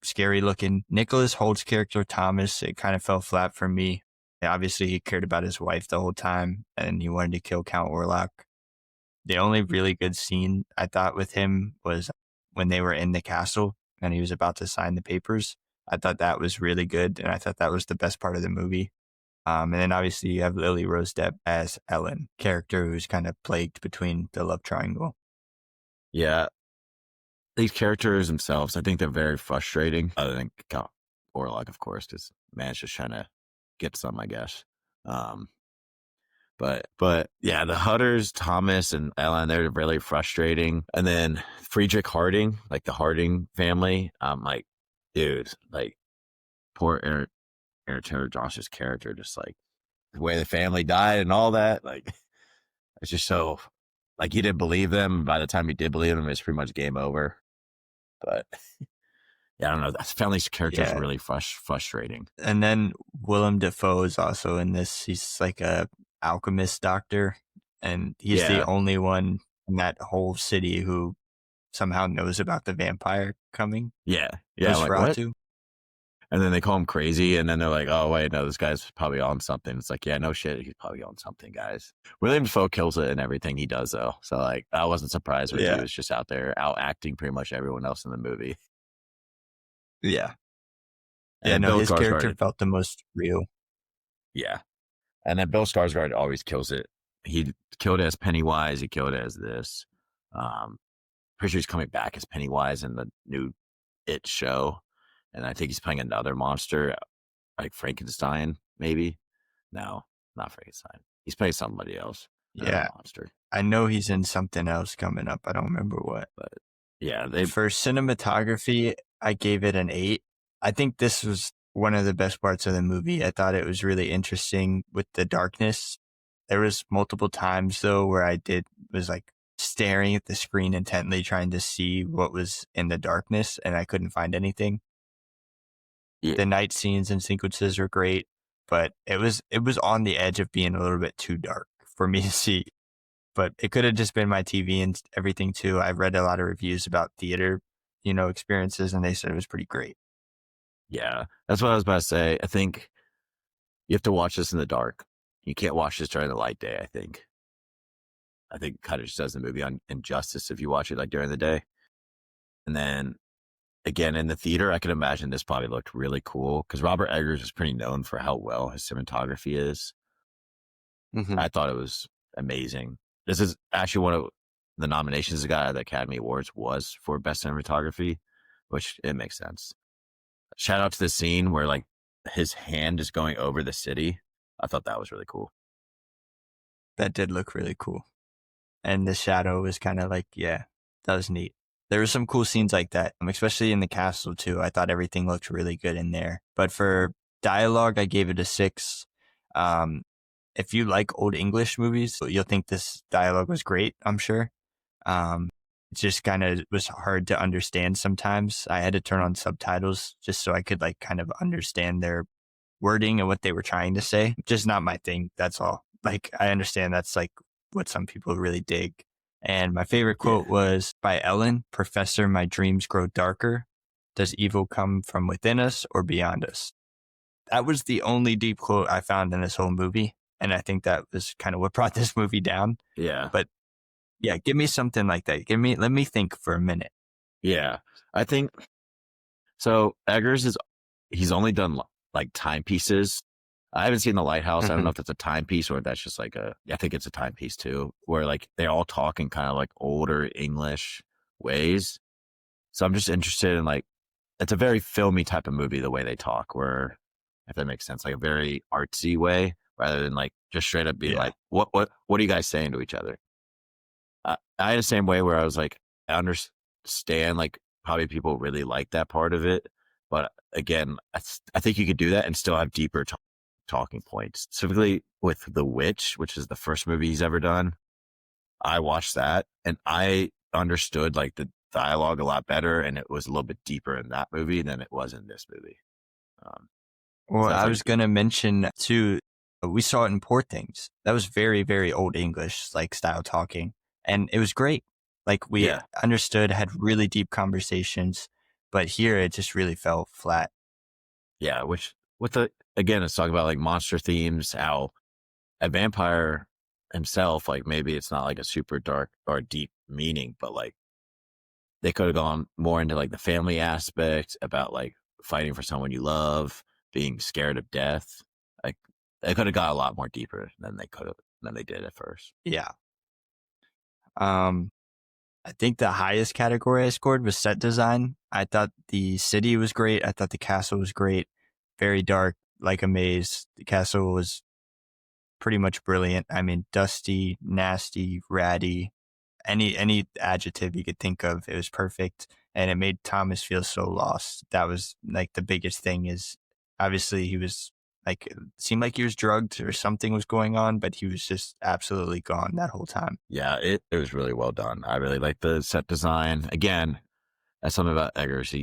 B: scary looking. Nicholas Holt's character, Thomas, it kind of fell flat for me. Obviously, he cared about his wife the whole time, and he wanted to kill Count Orlok. The only really good scene I thought with him was when they were in the castle and he was about to sign the papers. I thought that was really good, and I thought that was the best part of the movie. And then obviously you have Lily Rose Depp as Ellen, character who's kind of plagued between the love triangle.
A: Yeah. These characters themselves, I think they're very frustrating. Other than Count Orlok, of course, because man's just trying to get some, I guess. But yeah, the Hutters, Thomas and Ellen, they're really frustrating. And then Friedrich Harding, like the Harding family, I'm like, dude, like poor Aaron Taylor Josh's character, just like the way the family died and all that. Like, it's just so, like, you didn't believe them. By the time you did believe them, it's pretty much game over. But yeah, I don't know. That family's character is really frustrating.
B: And then Willem Dafoe is also in this. He's like a alchemist doctor, and he's the only one in that whole city who somehow knows about the vampire coming.
A: Yeah. Like, what? And then they call him crazy, and then they're like, oh, wait, no, this guy's probably on something. It's like, yeah, no shit, he's probably on something, guys. William Dafoe kills it in everything he does, though. So, like, I wasn't surprised when he was just out there out-acting pretty much everyone else in the movie.
B: Yeah. And no, his character felt the most real.
A: Yeah. And then Bill Skarsgård always kills it. He killed it as Pennywise. He killed it as this. Pretty sure he's coming back as Pennywise in the new It show. And I think he's playing another monster, like Frankenstein, maybe. No, not Frankenstein. He's playing somebody else.
B: Yeah.
A: Monster.
B: I know he's in something else coming up. I don't remember what.
A: But yeah.
B: For cinematography, I gave it an 8. I think this was one of the best parts of the movie. I thought it was really interesting with the darkness. There was multiple times, though, where I was like staring at the screen intently, trying to see what was in the darkness, and I couldn't find anything. Yeah. The night scenes and sequences are great, but it was on the edge of being a little bit too dark for me to see. But it could have just been my TV and everything too. I've read a lot of reviews about theater, experiences, and they said it was pretty great.
A: Yeah, that's what I was about to say. I think you have to watch this in the dark. You can't watch this during the light day, I think. It kind of just does the movie on injustice if you watch it like during the day. And then again, in the theater, I can imagine this probably looked really cool because Robert Eggers is pretty known for how well his cinematography is. Mm-hmm. I thought it was amazing. This is actually one of the nominations he got at the Academy Awards was for Best Cinematography, which it makes sense. Shout out to the scene where like his hand is going over the city. I thought that was really cool.
B: That did look really cool. And the shadow was kind of like, yeah, that was neat. There were some cool scenes like that, especially in the castle too. I thought everything looked really good in there. But for dialogue, I gave it a 6. If you like old English movies, you'll think this dialogue was great, I'm sure. It just kind of was hard to understand sometimes. I had to turn on subtitles just so I could like kind of understand their wording and what they were trying to say. Just not my thing. That's all. Like, I understand that's like what some people really dig. And my favorite quote was by Ellen, "Professor, my dreams grow darker. Does evil come from within us or beyond us?" That was the only deep quote I found in this whole movie. And I think that was kind of what brought this movie down.
A: Yeah.
B: But yeah, give me something like that. Let me think for a minute.
A: Yeah. I think so. Eggers he's only done like timepieces. I haven't seen The Lighthouse. Mm-hmm. I don't know if that's a timepiece or if that's just like I think it's a timepiece too, where like they all talk in kind of like older English ways. So I'm just interested in like, it's a very filmy type of movie, the way they talk, where, if that makes sense, like a very artsy way rather than like just straight up being like, what are you guys saying to each other? I had the same way where I was like, I understand like probably people really like that part of it. But again, I think you could do that and still have deeper talking points. Specifically with The Witch, which is the first movie he's ever done. I watched that and I understood like the dialogue a lot better, and it was a little bit deeper in that movie than it was in this movie.
B: Well, I was going to mention too, We saw it in Poor Things. That was very, very old English, like style talking. And it was great. Like we understood, had really deep conversations, but here it just really fell flat.
A: Yeah. Which again, it's talking about like monster themes, how a vampire himself, like maybe it's not like a super dark or deep meaning, but like they could have gone more into like the family aspect about like fighting for someone you love, being scared of death. Like they could have got a lot more deeper than they did at first.
B: Yeah. I think the highest category I scored was set design. I thought the city was great. I thought the castle was great. Very dark, like a maze. The castle was pretty much brilliant. I mean, dusty, nasty, ratty, any adjective you could think of, it was perfect. And it made Thomas feel so lost. That was like the biggest thing is obviously he was like, it seemed like he was drugged or something was going on, but he was just absolutely gone that whole time.
A: Yeah, it was really well done. I really like the set design. Again, that's something about Eggers.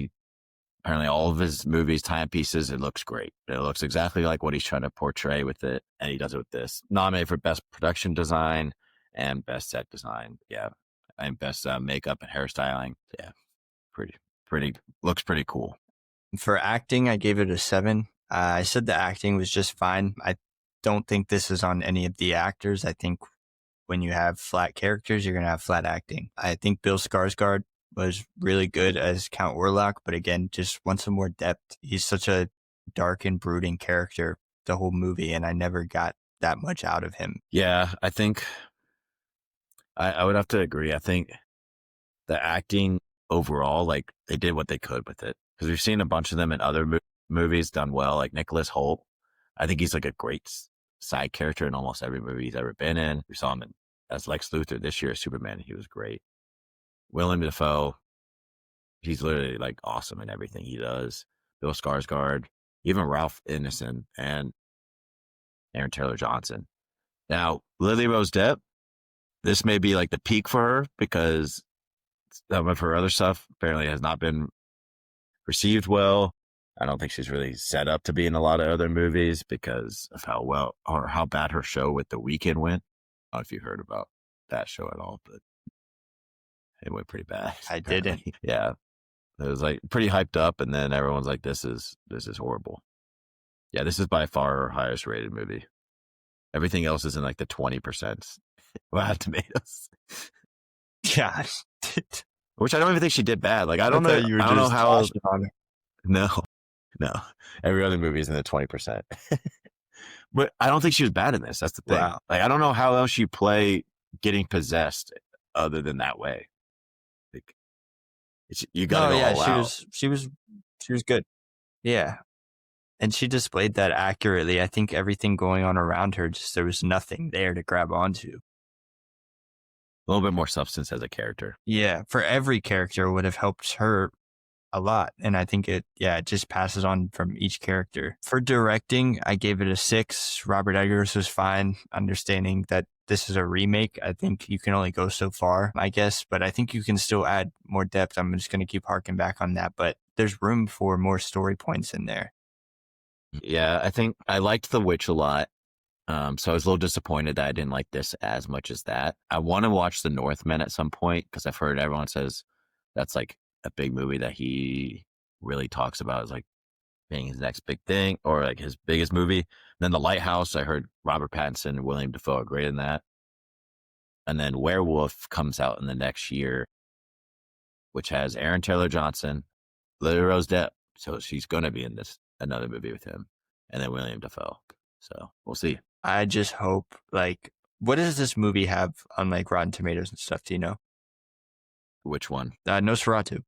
A: Apparently all of his movies, timepieces, it looks great. It looks exactly like what he's trying to portray with it, and he does it with this. Nominated for Best Production Design and Best Set Design. Yeah, and Best Makeup and Hairstyling. Yeah, pretty looks pretty cool.
B: For acting, I gave it a 7. I said the acting was just fine. I don't think this is on any of the actors. I think when you have flat characters, you're going to have flat acting. I think Bill Skarsgård was really good as Count Orlok, but again, just want some more depth. He's such a dark and brooding character the whole movie, and I never got that much out of him.
A: Yeah, I think I would have to agree. I think the acting overall, like they did what they could with it, because we've seen a bunch of them in other movies done well, like Nicholas Hoult. I think he's like a great side character in almost every movie he's ever been in. We saw him as Lex Luthor this year, Superman. He was great. Willem Dafoe, he's literally like awesome in everything he does. Bill Skarsgård, even Ralph Ineson and Aaron Taylor Johnson. Now, Lily Rose Depp, this may be like the peak for her because some of her other stuff apparently has not been received well. I don't think she's really set up to be in a lot of other movies because of how well or how bad her show with The Weeknd went. I don't know if you heard about that show at all, but it went pretty bad.
B: I didn't.
A: Yeah. It was like pretty hyped up, and then everyone's like, this is horrible. Yeah, this is by far her highest rated movie. Everything else is in like the 20%. Rotten Tomatoes.
B: Yeah.
A: Which I don't even think she did bad. Like I don't know how. No. Every other movie is in the 20%. But I don't think she was bad in this. That's the thing.
B: Wow.
A: Like I don't know how else you play getting possessed other than that way. Like you gotta go all out.
B: She was good. Yeah. And she displayed that accurately. I think everything going on around her, just there was nothing there to grab onto.
A: A little bit more substance as a character.
B: Yeah. For every character would have helped her a lot. And I think it just passes on from each character. For directing, I gave it a 6. Robert Eggers was fine, understanding that this is a remake. I think you can only go so far, I guess, but I think you can still add more depth. I'm just going to keep harking back on that, but there's room for more story points in there.
A: Yeah, I think I liked The Witch a lot. So I was a little disappointed that I didn't like this as much as that. I want to watch The Northman at some point because I've heard everyone says that's like a big movie that he really talks about as like being his next big thing or like his biggest movie. And then The Lighthouse, I heard Robert Pattinson and William Dafoe are great in that. And then Werewolf comes out in the next year, which has Aaron Taylor Johnson, Lily Rose Depp. So she's going to be in another movie with him, and then William Dafoe. So we'll see.
B: I just hope, like, what does this movie have on like Rotten Tomatoes and stuff? Do you know?
A: Which one?
B: Nosferatu.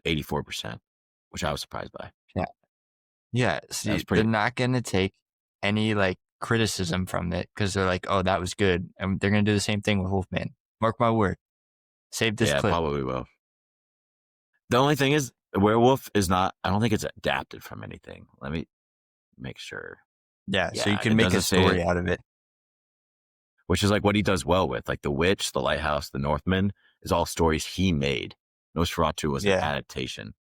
A: 84%, which I was surprised by.
B: Yeah. See, they're not going to take any like criticism from it because they're like, oh, that was good. And they're going to do the same thing with Wolfman. Mark my word. Save this clip.
A: Yeah, probably will. The only thing is, Werewolf is not, I don't think it's adapted from anything. Let me make sure.
B: Yeah, so you can make a story out of it.
A: Which is like what he does well with. Like The Witch, The Lighthouse, The Northman is all stories he made. Nosferatu was an adaptation.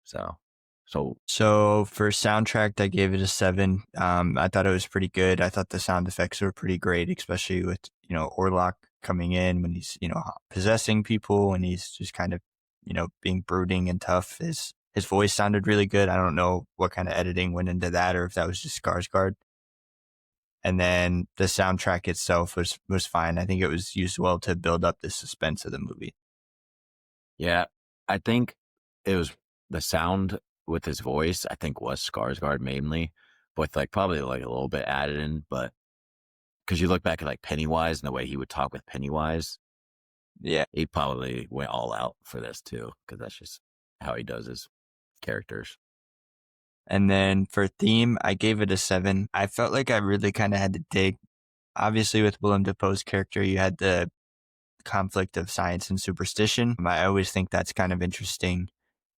A: So
B: So for soundtrack, I gave it a 7. I thought it was pretty good. I thought the sound effects were pretty great, especially with, Orlok coming in when he's, possessing people and he's just kind of, being brooding and tough. His voice sounded really good. I don't know what kind of editing went into that or if that was just Skarsgård. And then the soundtrack itself was fine. I think it was used well to build up the suspense of the movie.
A: Yeah, I think it was the sound with his voice, I think was Skarsgård mainly, with like probably like a little bit added in, but because you look back at like Pennywise and the way he would talk with Pennywise,
B: Yeah.
A: he probably went all out for this too, because that's just how he does his characters.
B: And then for theme, I gave it a 7. I felt like I really kind of had to dig. Obviously, with Willem Dafoe's character, you had the conflict of science and superstition. I always think that's kind of interesting.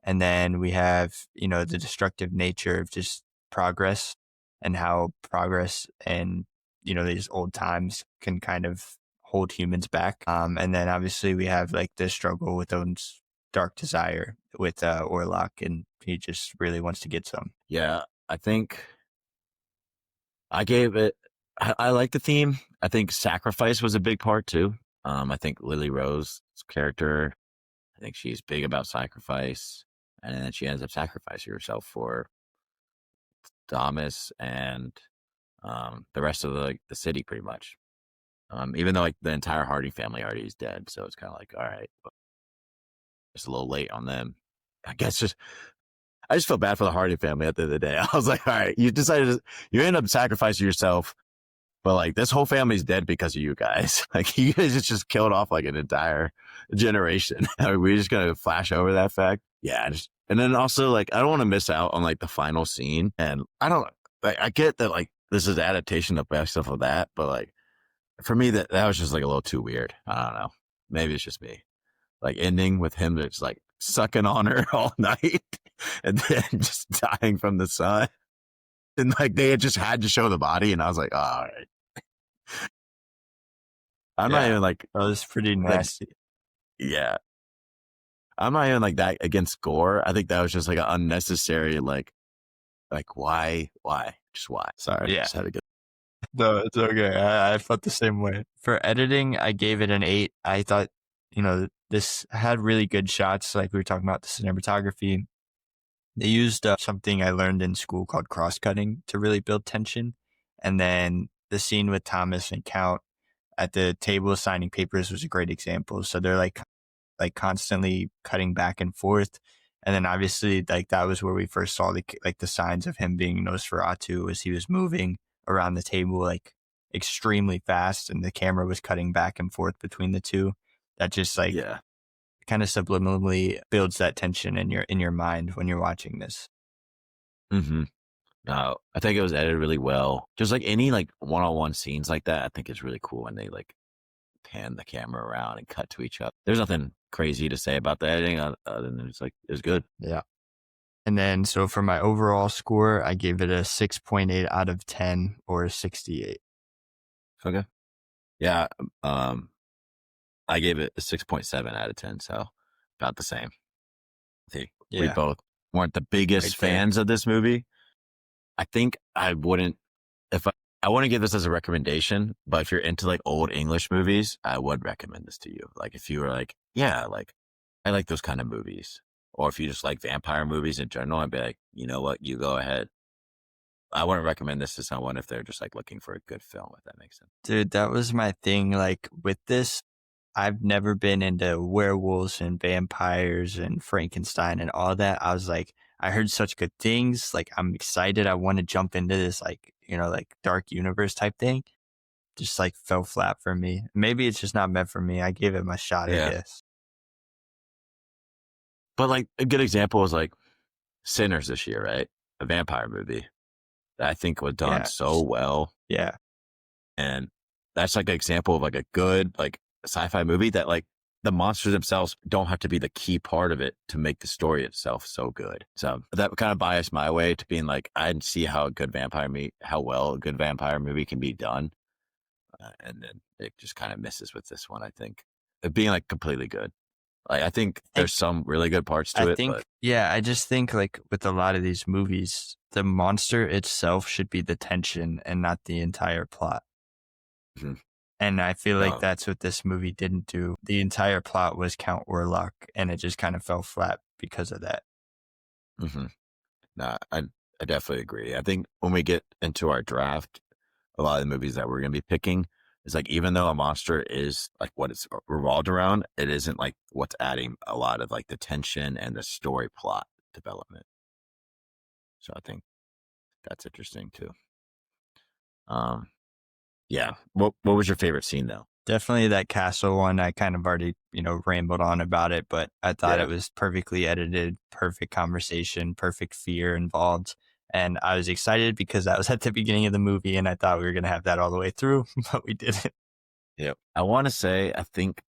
B: And then we have, the destructive nature of just progress and how progress and, these old times can kind of hold humans back. And then obviously we have like the struggle with Odin's dark desire with Orlok, and he just really wants to get some.
A: Yeah, I think I gave it, I like the theme. I think sacrifice was a big part too. I think Lily Rose's character, I think she's big about sacrifice, and then she ends up sacrificing herself for Thomas and the rest of the city pretty much. Even though like the entire Hardy family already is dead, so it's kind of like, all right, it's a little late on them. I guess I just feel bad for the Hardy family at the end of the day. I was like, all right, you end up sacrificing yourself, but like this whole family's dead because of you guys. Like you guys just killed off like an entire generation. Are we just gonna flash over that fact? Yeah, and then also like I don't want to miss out on like the final scene, and I get that like this is adaptation of stuff of that, but like for me that was just like a little too weird. I don't know. Maybe it's just me. Like ending with him that's like sucking on her all night and then just dying from the sun. And like they had just had to show the body, and I was like, oh, all right. I'm not even like
B: that was pretty nasty.
A: Yeah. I'm not even like that against gore. I think that was just like an unnecessary like why? Just why? Sorry.
B: Yeah.
A: Just had to get...
B: No, it's okay. I felt the same way. For editing, I gave it an 8. I thought, this had really good shots. Like we were talking about the cinematography. They used something I learned in school called cross-cutting to really build tension. And then the scene with Thomas and Count at the table signing papers was a great example. So they're like constantly cutting back and forth. And then obviously like that was where we first saw the signs of him being Nosferatu as he was moving around the table like extremely fast, and the camera was cutting back and forth between the two. That just kind of subliminally builds that tension in your mind when you're watching this.
A: Mm-hmm. No, I think it was edited really well. Just like any like one-on-one scenes like that, I think it's really cool when they like pan the camera around and cut to each other. There's nothing crazy to say about the editing other than it's like it was good.
B: Yeah. And then so for my overall score, I gave it a 6.8 out of 10 or 68.
A: Okay. Yeah. I gave it a 6.7 out of 10, so about the same. We both weren't the biggest fans of this movie. I think I wouldn't, I wouldn't give this as a recommendation, but if you're into like old English movies, I would recommend this to you. Like if you were like, yeah, like I like those kind of movies. Or if you just like vampire movies in general, I'd be like, you know what, you go ahead. I wouldn't recommend this to someone if they're just like looking for a good film, if that makes sense.
B: Dude, that was my thing. Like with this, I've never been into werewolves and vampires and Frankenstein and all that. I was like, I heard such good things. Like, I'm excited. I want to jump into this, like, like dark universe type thing. Just like fell flat for me. Maybe it's just not meant for me. I gave it my shot, I guess.
A: But like a good example is like Sinners this year, right? A vampire movie that I think was done so well.
B: Yeah.
A: And that's like an example of like a good, like sci-fi movie that like the monsters themselves don't have to be the key part of it to make the story itself so good. So that kind of biased my way to being like, I see how well a good vampire movie can be done. And then it just kind of misses with this one, I think. It being like completely good. Like, I think there's some really good parts to it, but
B: I just think like with a lot of these movies, the monster itself should be the tension and not the entire plot.
A: Mhm.
B: And I feel like
A: No.
B: that's what this movie didn't do. The entire plot was Count Orlok, and it just kind of fell flat because of that.
A: hmm Nah, I definitely agree. I think when we get into our draft, a lot of the movies that we're going to be picking is like, even though a monster is like what it's revolved around, it isn't like what's adding a lot of like the tension and the story plot development. So I think that's interesting too. Um, yeah. What was your favorite scene though?
B: Definitely that castle one. I kind of already, rambled on about it, but I thought
A: Yeah.
B: it was perfectly edited, perfect conversation, perfect fear involved. And I was excited because that was at the beginning of the movie and I thought we were going to have that all the way through, but we didn't.
A: Yeah. I want to say, I think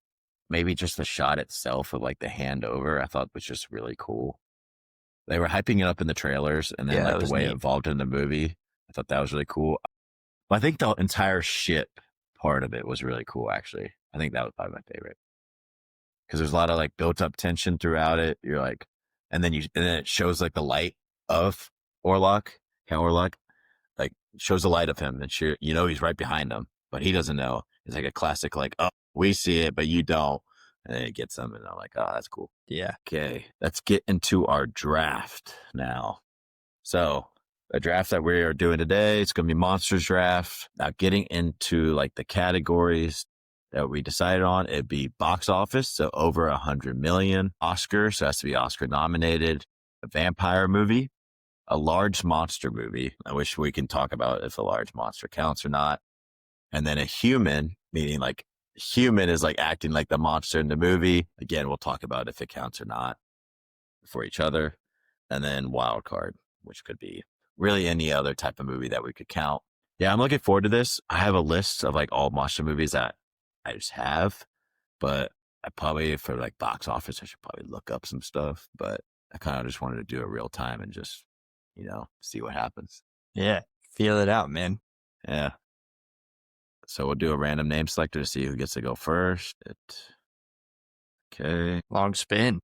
A: maybe just the shot itself of like the handover, I thought was just really cool. They were hyping it up in the trailers, and then
B: Yeah,
A: like
B: that
A: the
B: was
A: way it
B: neat.
A: evolved in the movie, I thought that was really cool. But I think the entire ship part of it was really cool, actually. I think that was probably my favorite because there's a lot of like built up tension throughout it. You're like, and then it shows like the light of Orlok, Count Orlok, like shows the light of him, and he's right behind him, but he doesn't know. It's like a classic, like, oh, we see it, but you don't. And then it gets him, and I'm like, oh, that's cool.
B: Yeah.
A: Okay, let's get into our draft now. So the draft that we are doing today, it's going to be Monsters draft. Now getting into like the categories that we decided on, it'd be box office, so over 100 million. Oscar, so it has to be Oscar nominated. A vampire movie, a large monster movie. I wish we can talk about if a large monster counts or not. And then a human, meaning like human is like acting like the monster in the movie. Again, we'll talk about if it counts or not for each other. And then wild card, which could be really any other type of movie that we could count. Yeah, I'm looking forward to this. I have a list of like all monster movies that I just have, but I probably, for like box office, I should probably look up some stuff, but I kind of just wanted to do it real time and just, see what happens.
B: Yeah. Feel it out, man.
A: Yeah. So we'll do a random name selector to see who gets to go first. Okay.
B: Long spin.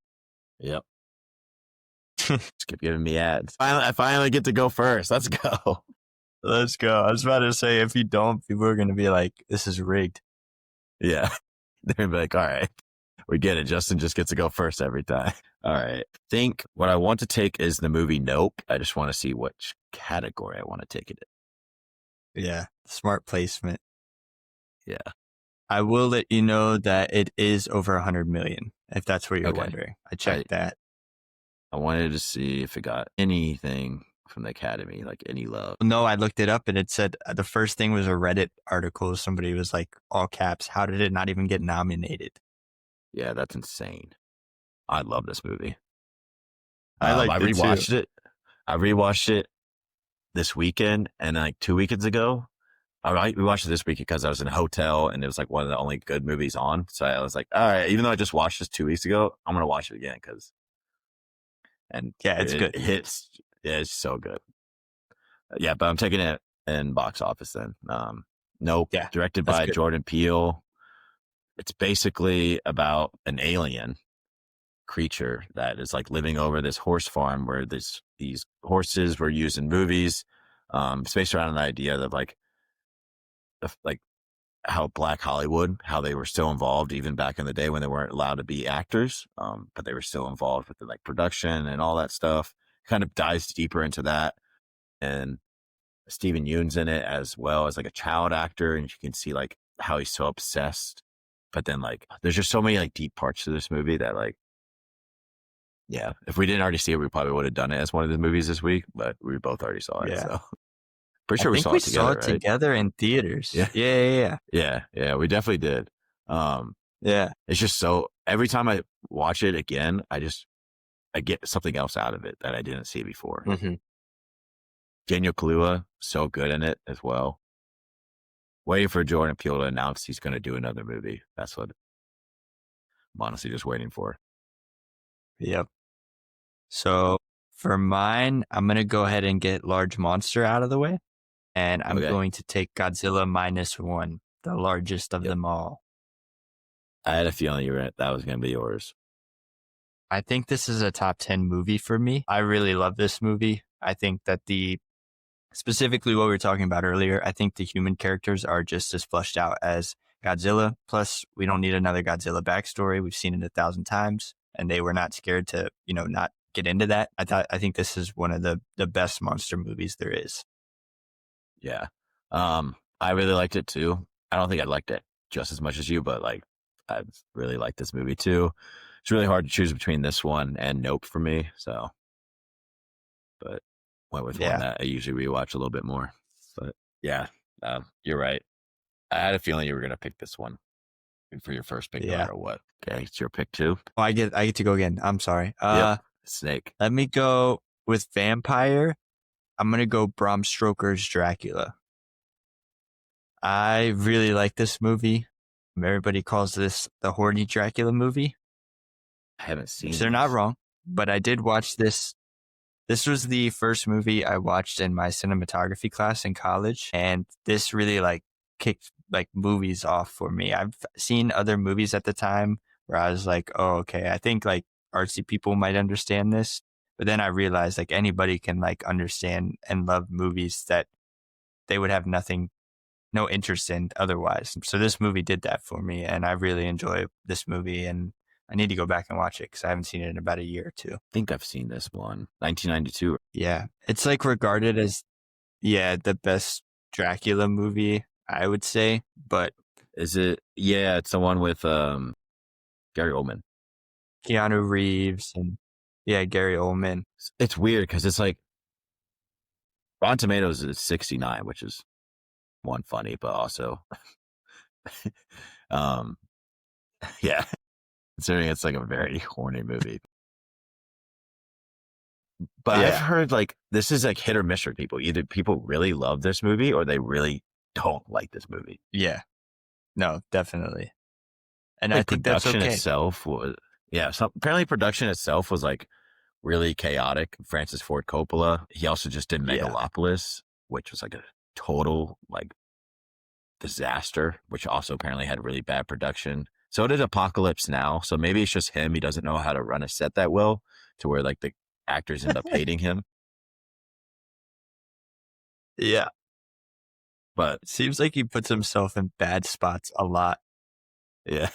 A: Yep. Just keep giving me ads. I finally get to go first. Let's go.
B: Let's go. I was about to say, if you don't, people are going to be like, this is rigged.
A: Yeah. They're going to be like, all right, we get it. Justin just gets to go first every time. All right. I think what I want to take is the movie Nope. I just want to see which category I want to take it in.
B: Yeah. Smart placement.
A: Yeah.
B: I will let you know that it is over 100 million, if that's what you're
A: Okay.
B: wondering. I checked that.
A: I wanted to see if it got anything from the Academy, like any love.
B: No, I looked it up and it said the first thing was a Reddit article. Somebody was like, all caps, how did it not even get nominated?
A: Yeah, that's insane. I love this movie.
B: I
A: rewatched it. I rewatched it this weekend, and like 2 weekends ago, we watched it this week because I was in a hotel and it was like one of the only good movies on. So I was like, all right, even though I just watched this 2 weeks ago, I'm going to watch it again
B: it's good.
A: It hits. Yeah, it's so good. Yeah, but I'm taking it in box office then. Nope.
B: Yeah,
A: Directed
B: that's
A: by
B: good.
A: Jordan Peele. It's basically about an alien creature that is like living over this horse farm where these horses were used in movies. It's based around an idea of like how Black Hollywood, how they were still involved even back in the day when they weren't allowed to be actors, but they were still involved with the like production and all that stuff. Kind of dives deeper into that, and Stephen Yeun's in it as well as like a child actor, and you can see like how he's so obsessed. But then like there's just so many like deep parts to this movie that like, yeah, if we didn't already see it, we probably would have done it as one of the movies this week. But we both already saw it, so pretty sure
B: I
A: we
B: think
A: saw
B: we
A: it together.
B: saw it together in theaters.
A: Yeah. Yeah, we definitely did.
B: Yeah.
A: It's just so every time I watch it again, I get something else out of it that I didn't see before.
B: Mm-hmm.
A: Daniel Kaluuya, so good in it as well. Waiting for Jordan Peele to announce he's going to do another movie. That's what I'm honestly just waiting for.
B: Yep. So for mine, I'm going to go ahead and get Large Monster out of the way. And I'm going to take Godzilla -1, the largest of them all.
A: I had a feeling that was going to be yours.
B: I think this is a top 10 movie for me. I really love this movie. I think that specifically what we were talking about earlier, I think the human characters are just as fleshed out as Godzilla. Plus, we don't need another Godzilla backstory. We've seen it 1,000 times, and they were not scared to, not get into that. I think this is one of the best monster movies there is.
A: Yeah. I really liked it too. I don't think I liked it just as much as you, but like, I really liked this movie too. It's really hard to choose between this one and Nope for me. So, but went with one that I usually rewatch a little bit more. But yeah, you're right. I had a feeling you were going to pick this one for your first pick, no matter what. Okay, it's your pick too.
B: Oh, I get to go again. I'm sorry.
A: Snake.
B: Let me go with vampire. I'm going to go Bram Stoker's Dracula. I really like this movie. Everybody calls this the horny Dracula movie.
A: I haven't seen it.
B: They're not wrong, but I did watch this. This was the first movie I watched in my cinematography class in college, and this really like kicked like movies off for me. I've seen other movies at the time where I was like, oh, okay, I think like artsy people might understand this. But then I realized like anybody can like understand and love movies that they would have no interest in otherwise. So this movie did that for me, and I really enjoy this movie, and I need to go back and watch it because I haven't seen it in about a year or two.
A: I think I've seen this one, 1992.
B: Yeah, it's like regarded as the best Dracula movie, I would say. But
A: is it? Yeah, it's the one with Gary Oldman,
B: Keanu Reeves, and Gary Oldman.
A: It's weird because it's like Rotten Tomatoes is 69, which is one funny, but also, yeah, considering it's like a very horny movie. But I've heard like this is like hit or miss for people. Either people really love this movie or they really don't like this movie.
B: Yeah, no, definitely. And
A: like
B: I think that's okay.
A: Itself was, apparently production itself was like really chaotic. Francis Ford Coppola. He also just did Megalopolis, which was like a total like disaster, which also apparently had really bad production. So did Apocalypse Now. So maybe it's just him. He doesn't know how to run a set that well to where like the actors end up hating him.
B: Yeah.
A: But
B: it seems like he puts himself in bad spots a lot.
A: Yeah.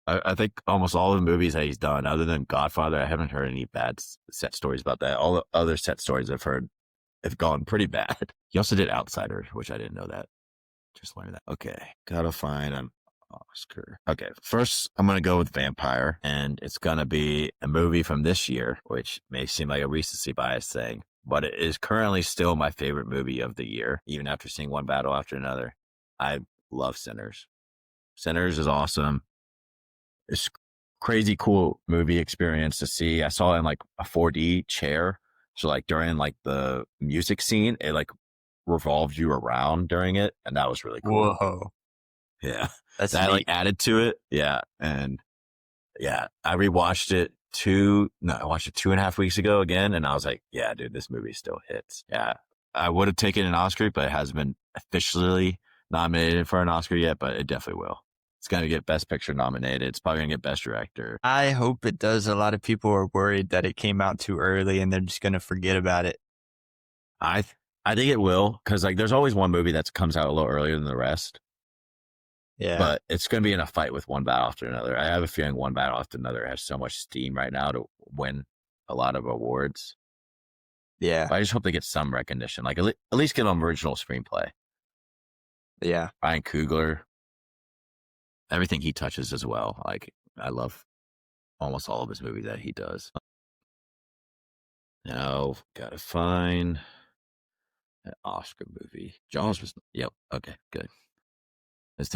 A: I think almost all the movies that he's done, other than Godfather, I haven't heard any bad set stories about that. All the other set stories I've heard have gone pretty bad. He also did Outsider, which I didn't know that. Just learned that. Okay. Gotta find an Oscar. Okay. First, I'm going to go with Vampire, and it's going to be a movie from this year, which may seem like a recency bias thing, but it is currently still my favorite movie of the year, even after seeing one battle after another. I love Sinners. Sinners is awesome. It's crazy cool movie experience to see. I saw it in like a 4D chair. So like during like the music scene, it like revolved you around during it. And that was really cool.
B: Whoa.
A: Yeah. That like added to it. Yeah. And yeah, I rewatched it I watched it 2.5 weeks ago again. And I was like, yeah, dude, this movie still hits. Yeah. I would have taken an Oscar, but it hasn't been officially nominated for an Oscar yet, but it definitely will. It's going to get Best Picture nominated. It's probably going to get Best Director.
B: I hope it does. A lot of people are worried that it came out too early and they're just going to forget about it.
A: I think it will, because like there's always one movie that comes out a little earlier than the rest.
B: Yeah.
A: But it's going to be in a fight with one battle after another. I have a feeling one battle after another has so much steam right now to win a lot of awards.
B: Yeah.
A: But I just hope they get some recognition. Like at least get an original screenplay.
B: Yeah.
A: Ryan Coogler. Everything he touches as well. Like, I love almost all of his movies that he does. Now, gotta find an Oscar movie. Jaws was, yep, okay, good.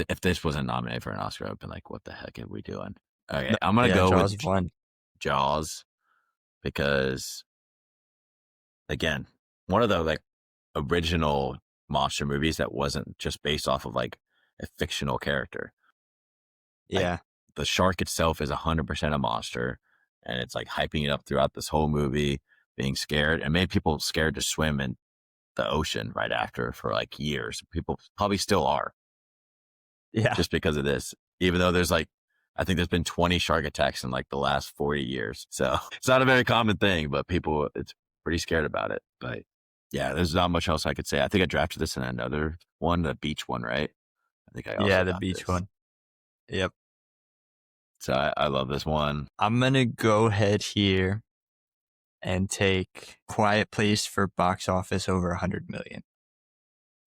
A: If this wasn't nominated for an Oscar, I'd been like, what the heck are we doing? Okay, I'm gonna go
B: Jaws
A: with
B: won.
A: Jaws, because, again, one of the like original monster movies that wasn't just based off of like a fictional character.
B: Yeah.
A: Like, the shark itself is 100% a monster, and it's like hyping it up throughout this whole movie, being scared, and made people scared to swim in the ocean right after for like years. People probably still are.
B: Yeah.
A: Just because of this, even though there's like I think there's been 20 shark attacks in like the last 40 years. So it's not a very common thing, but people, it's pretty scared about it. But yeah, there's not much else I could say. I think I drafted this in another one, the beach one, right? I think I also
B: Yeah, the
A: got
B: beach
A: this.
B: one. Yep.
A: So I love this one.
B: I'm going to go ahead here and take Quiet Place for box office over 100 million.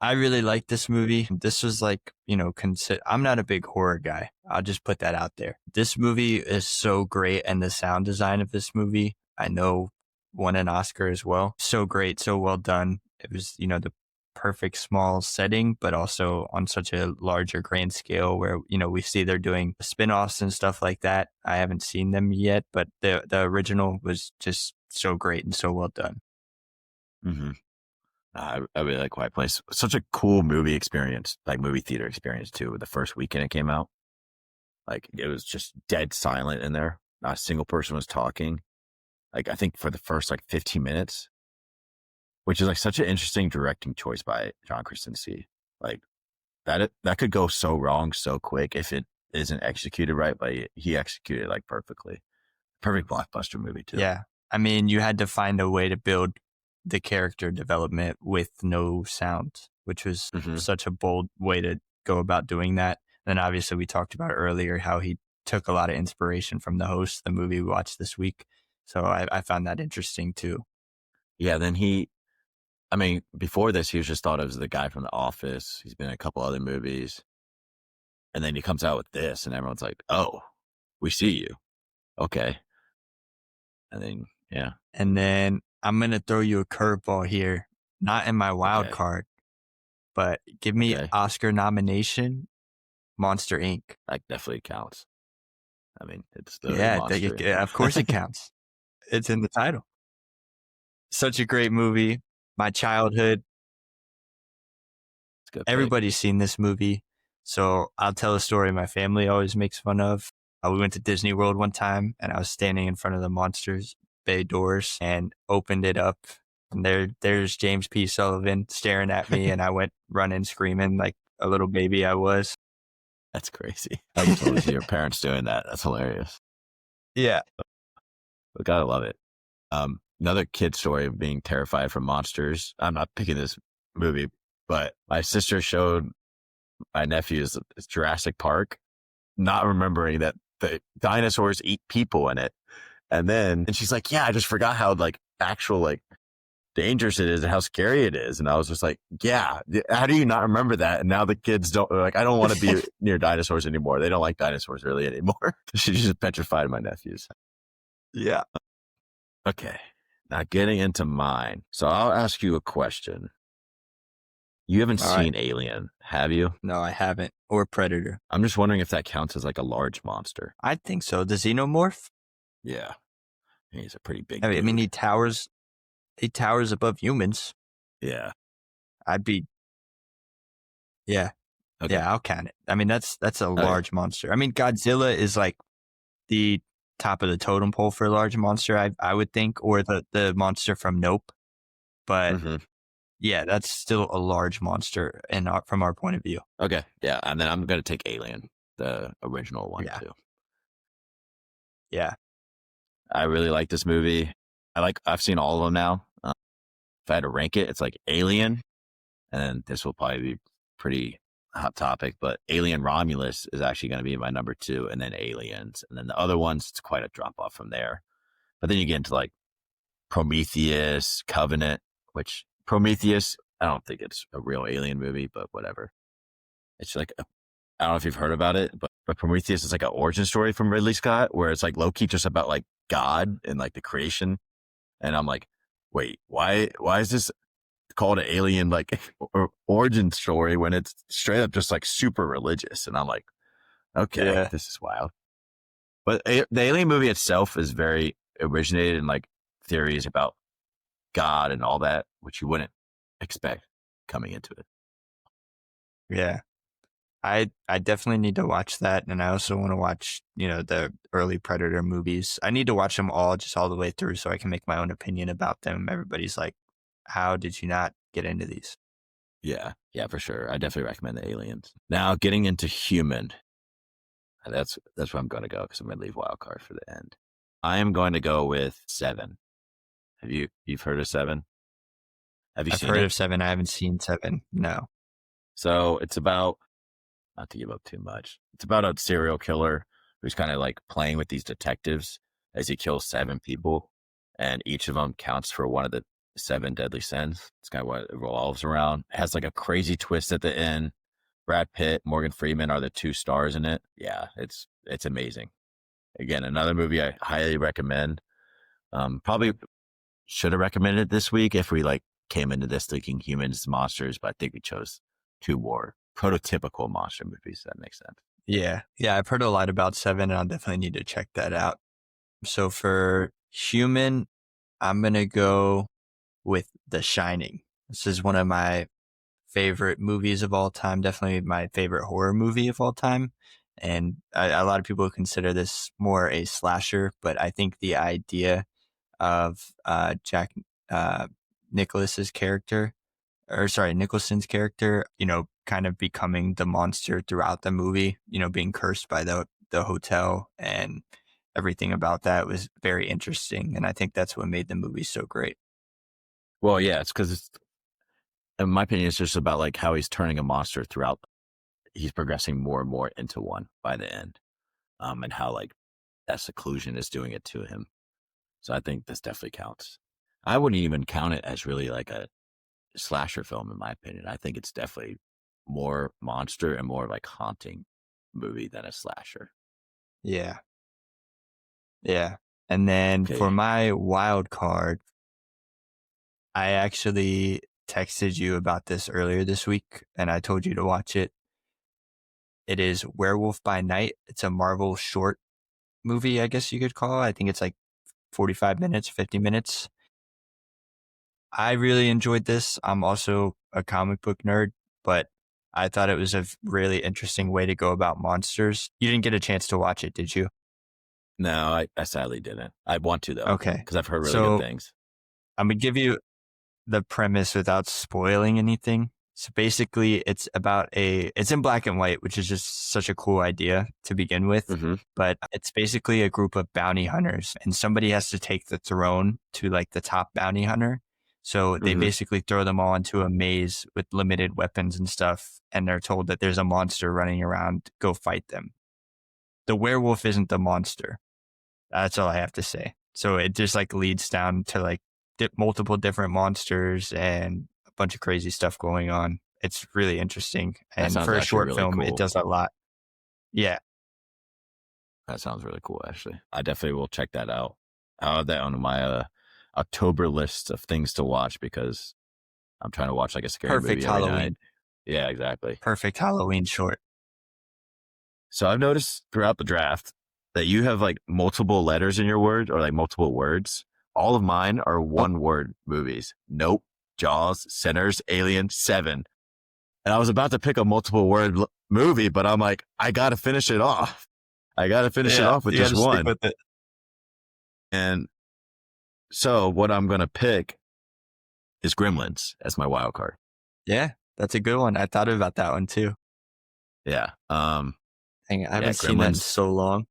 B: I really like this movie. This was like, I'm not a big horror guy. I'll just put that out there. This movie is so great. And the sound design of this movie, I know, won an Oscar as well. So great. So well done. It was, the perfect small setting, but also on such a larger grand scale where, we see they're doing spin-offs and stuff like that. I haven't seen them yet, but the original was just so great and so well done.
A: Mm-hmm. I really like Quiet Place. Such a cool movie experience, like movie theater experience too. The first weekend it came out, like it was just dead silent in there. Not a single person was talking. Like I think for the first like 15 minutes, which is like such an interesting directing choice by John Krasinski. Like that could go so wrong so quick if it isn't executed right, but he executed it like perfectly. Perfect blockbuster movie too.
B: Yeah. I mean, you had to find a way to build the character development with no sound, which was such a bold way to go about doing that. And obviously we talked about earlier how he took a lot of inspiration from The Host, the movie we watched this week. So I found that interesting too.
A: Yeah. Then before this, he was just thought of as the guy from The Office. He's been in a couple other movies. And then he comes out with this and everyone's like, oh, we see you. Okay. And then, yeah.
B: And then I'm going to throw you a curveball here, not in my wild card, but give me Oscar nomination, Monster Inc.
A: That definitely counts. I mean, it's the
B: of course it counts. It's in the title. Such a great movie. My childhood. Everybody's seen this movie. So I'll tell a story my family always makes fun of. We went to Disney World one time and I was standing in front of the Monsters Bay doors and opened it up. And there's James P. Sullivan staring at me and I went running, screaming like a little baby I was.
A: That's crazy. I can totally see your parents doing that. That's hilarious.
B: Yeah.
A: But gotta love it. Another kid story of being terrified from monsters. I'm not picking this movie, but my sister showed my nephews Jurassic Park, not remembering that the dinosaurs eat people in it. And she's like, yeah, I just forgot how like actual like dangerous it is and how scary it is. And I was just like, yeah, how do you not remember that? And now the kids don't like, I don't want to be near dinosaurs anymore. They don't like dinosaurs really anymore. She's just petrified my nephews.
B: Yeah.
A: Okay. Now getting into mine. So I'll ask you a question. You haven't seen Alien, have you?
B: No, I haven't. Or Predator.
A: I'm just wondering if that counts as like a large monster.
B: I think so. The Xenomorph?
A: Yeah. He's a pretty big
B: I mean, he towers above humans.
A: Yeah.
B: Yeah. Okay. Yeah, I'll count it. I mean, that's a large monster. I mean, Godzilla is like the top of the totem pole for a large monster, I would think, or the monster from Nope. But yeah, that's still a large monster from our point of view.
A: Okay. Yeah. And then I'm going to take Alien, the original one too.
B: Yeah.
A: I really like this movie. I've seen all of them now. If I had to rank it, it's like Alien, and this will probably be pretty hot topic, but Alien Romulus is actually going to be my number 2, and then Aliens. And then the other ones, it's quite a drop off from there. But then you get into like Prometheus, Covenant, which Prometheus, I don't think it's a real alien movie, but whatever. It's like, I don't know if you've heard about it, but Prometheus is like an origin story from Ridley Scott, where it's like low-key just about like God and like the creation. And I'm like, wait, why is this called an alien like origin story when it's straight up just like super religious? And I'm like, okay, this is wild. But the Alien movie itself is very originated in like theories about God and all that, which you wouldn't expect coming into it.
B: Yeah. I definitely need to watch that. And I also want to watch, the early Predator movies. I need to watch them all the way through so I can make my own opinion about them. Everybody's like, how did you not get into these?
A: Yeah, for sure. I definitely recommend the Aliens. Now getting into human. That's where I'm going to go because I'm going to leave wild card for the end. I am going to go with 7. You've heard of 7? Have you
B: I've
A: seen
B: heard
A: it?
B: of 7. I haven't seen 7. No.
A: So it's about, not to give up too much, it's about a serial killer who's kind of like playing with these detectives as he kills 7 people, and each of them counts for one of the 7 deadly sins. It's kind of what it revolves around. It has like a crazy twist at the end. Brad Pitt, Morgan Freeman are the 2 stars in it. Yeah, it's amazing. Again, another movie I highly recommend. Probably should have recommended it this week if we like came into this thinking humans, monsters, but I think we chose 2 more prototypical monster movies. That makes sense.
B: Yeah. Yeah, I've heard a lot about 7, and I'll definitely need to check that out. So for human, I'm going to go with The Shining. This is one of my favorite movies of all time, definitely my favorite horror movie of all time. And a lot of people consider this more a slasher, but I think the idea of Jack Nicholson's character, kind of becoming the monster throughout the movie, being cursed by the hotel and everything about that was very interesting. And I think that's what made the movie so great.
A: Well, yeah, it's because in my opinion, it's just about like how he's turning a monster throughout. He's progressing more and more into one by the end, and how like that seclusion is doing it to him. So I think this definitely counts. I wouldn't even count it as really like a slasher film, in my opinion. I think it's definitely more monster and more like haunting movie than a slasher.
B: Yeah. Yeah. And then for my wild card, I actually texted you about this earlier this week and I told you to watch it. It is Werewolf by Night. It's a Marvel short movie, I guess you could call it. I think it's like 45 minutes, 50 minutes. I really enjoyed this. I'm also a comic book nerd, but I thought it was a really interesting way to go about monsters. You didn't get a chance to watch it, did you?
A: No, I sadly didn't. I want to though.
B: Okay.
A: Because I've heard really good things.
B: I'm going to give you the premise without spoiling anything. So basically it's in black and white, which is just such a cool idea to begin with.
A: Mm-hmm.
B: But it's basically a group of bounty hunters and somebody has to take the throne to like the top bounty hunter. So they basically throw them all into a maze with limited weapons and stuff. And they're told that there's a monster running around, go fight them. The werewolf isn't the monster. That's all I have to say. So it just like leads down to like multiple different monsters and a bunch of crazy stuff going on. It's really interesting. And for a short film, cool. It does a lot. Yeah.
A: That sounds really cool, actually. I definitely will check that out. I'll have that on my October list of things to watch because I'm trying to watch like a scary movie every
B: Halloween
A: night. Yeah, exactly.
B: Perfect Halloween short.
A: So I've noticed throughout the draft that you have like multiple letters in your word or like multiple words. All of mine are one word movies. Nope, Jaws, Sinners, Alien, 7. And I was about to pick a multiple word movie, but I'm like, I got to finish it off. I got to finish it off with just one. With it. And so what I'm going to pick is Gremlins as my wild card.
B: Yeah, that's a good one. I thought about that one too.
A: Yeah.
B: I haven't seen that in so long.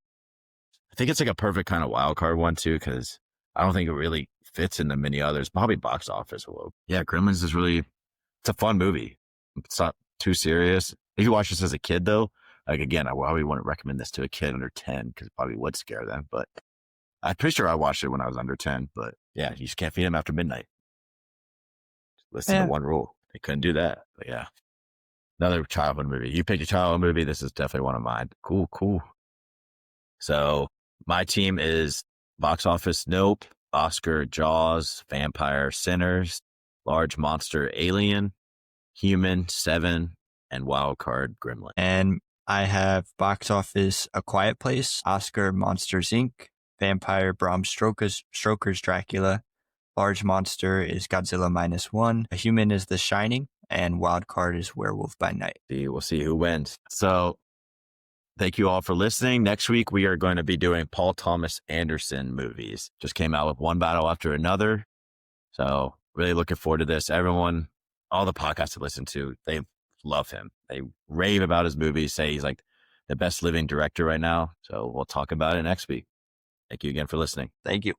A: I think it's like a perfect kind of wild card one too, because I don't think it really fits into many others. Probably box office a little. Yeah, Gremlins is it's a fun movie. It's not too serious. If you watch this as a kid though, like again, I probably wouldn't recommend this to a kid under 10 because it probably would scare them. But I'm pretty sure I watched it when I was under 10. But yeah, you just can't feed them after midnight. Just listen to one rule. They couldn't do that. But yeah. Another childhood movie. You picked a childhood movie. This is definitely one of mine. Cool. So my team is box office, Nope, Oscar, Jaws, Vampire, Sinners, Large Monster, Alien, Human, 7, and Wild Card, Gremlin.
B: And I have box office, A Quiet Place, Oscar, Monsters, Inc., Vampire, Bram Stoker's Dracula, Large Monster is Godzilla -1, A Human is The Shining, and Wild Card is Werewolf by Night.
A: We'll see who wins. So thank you all for listening. Next week, we are going to be doing Paul Thomas Anderson movies. Just came out with one battle after another. So really looking forward to this. Everyone, all the podcasts I listen to, they love him. They rave about his movies, say he's like the best living director right now. So we'll talk about it next week. Thank you again for listening.
B: Thank you.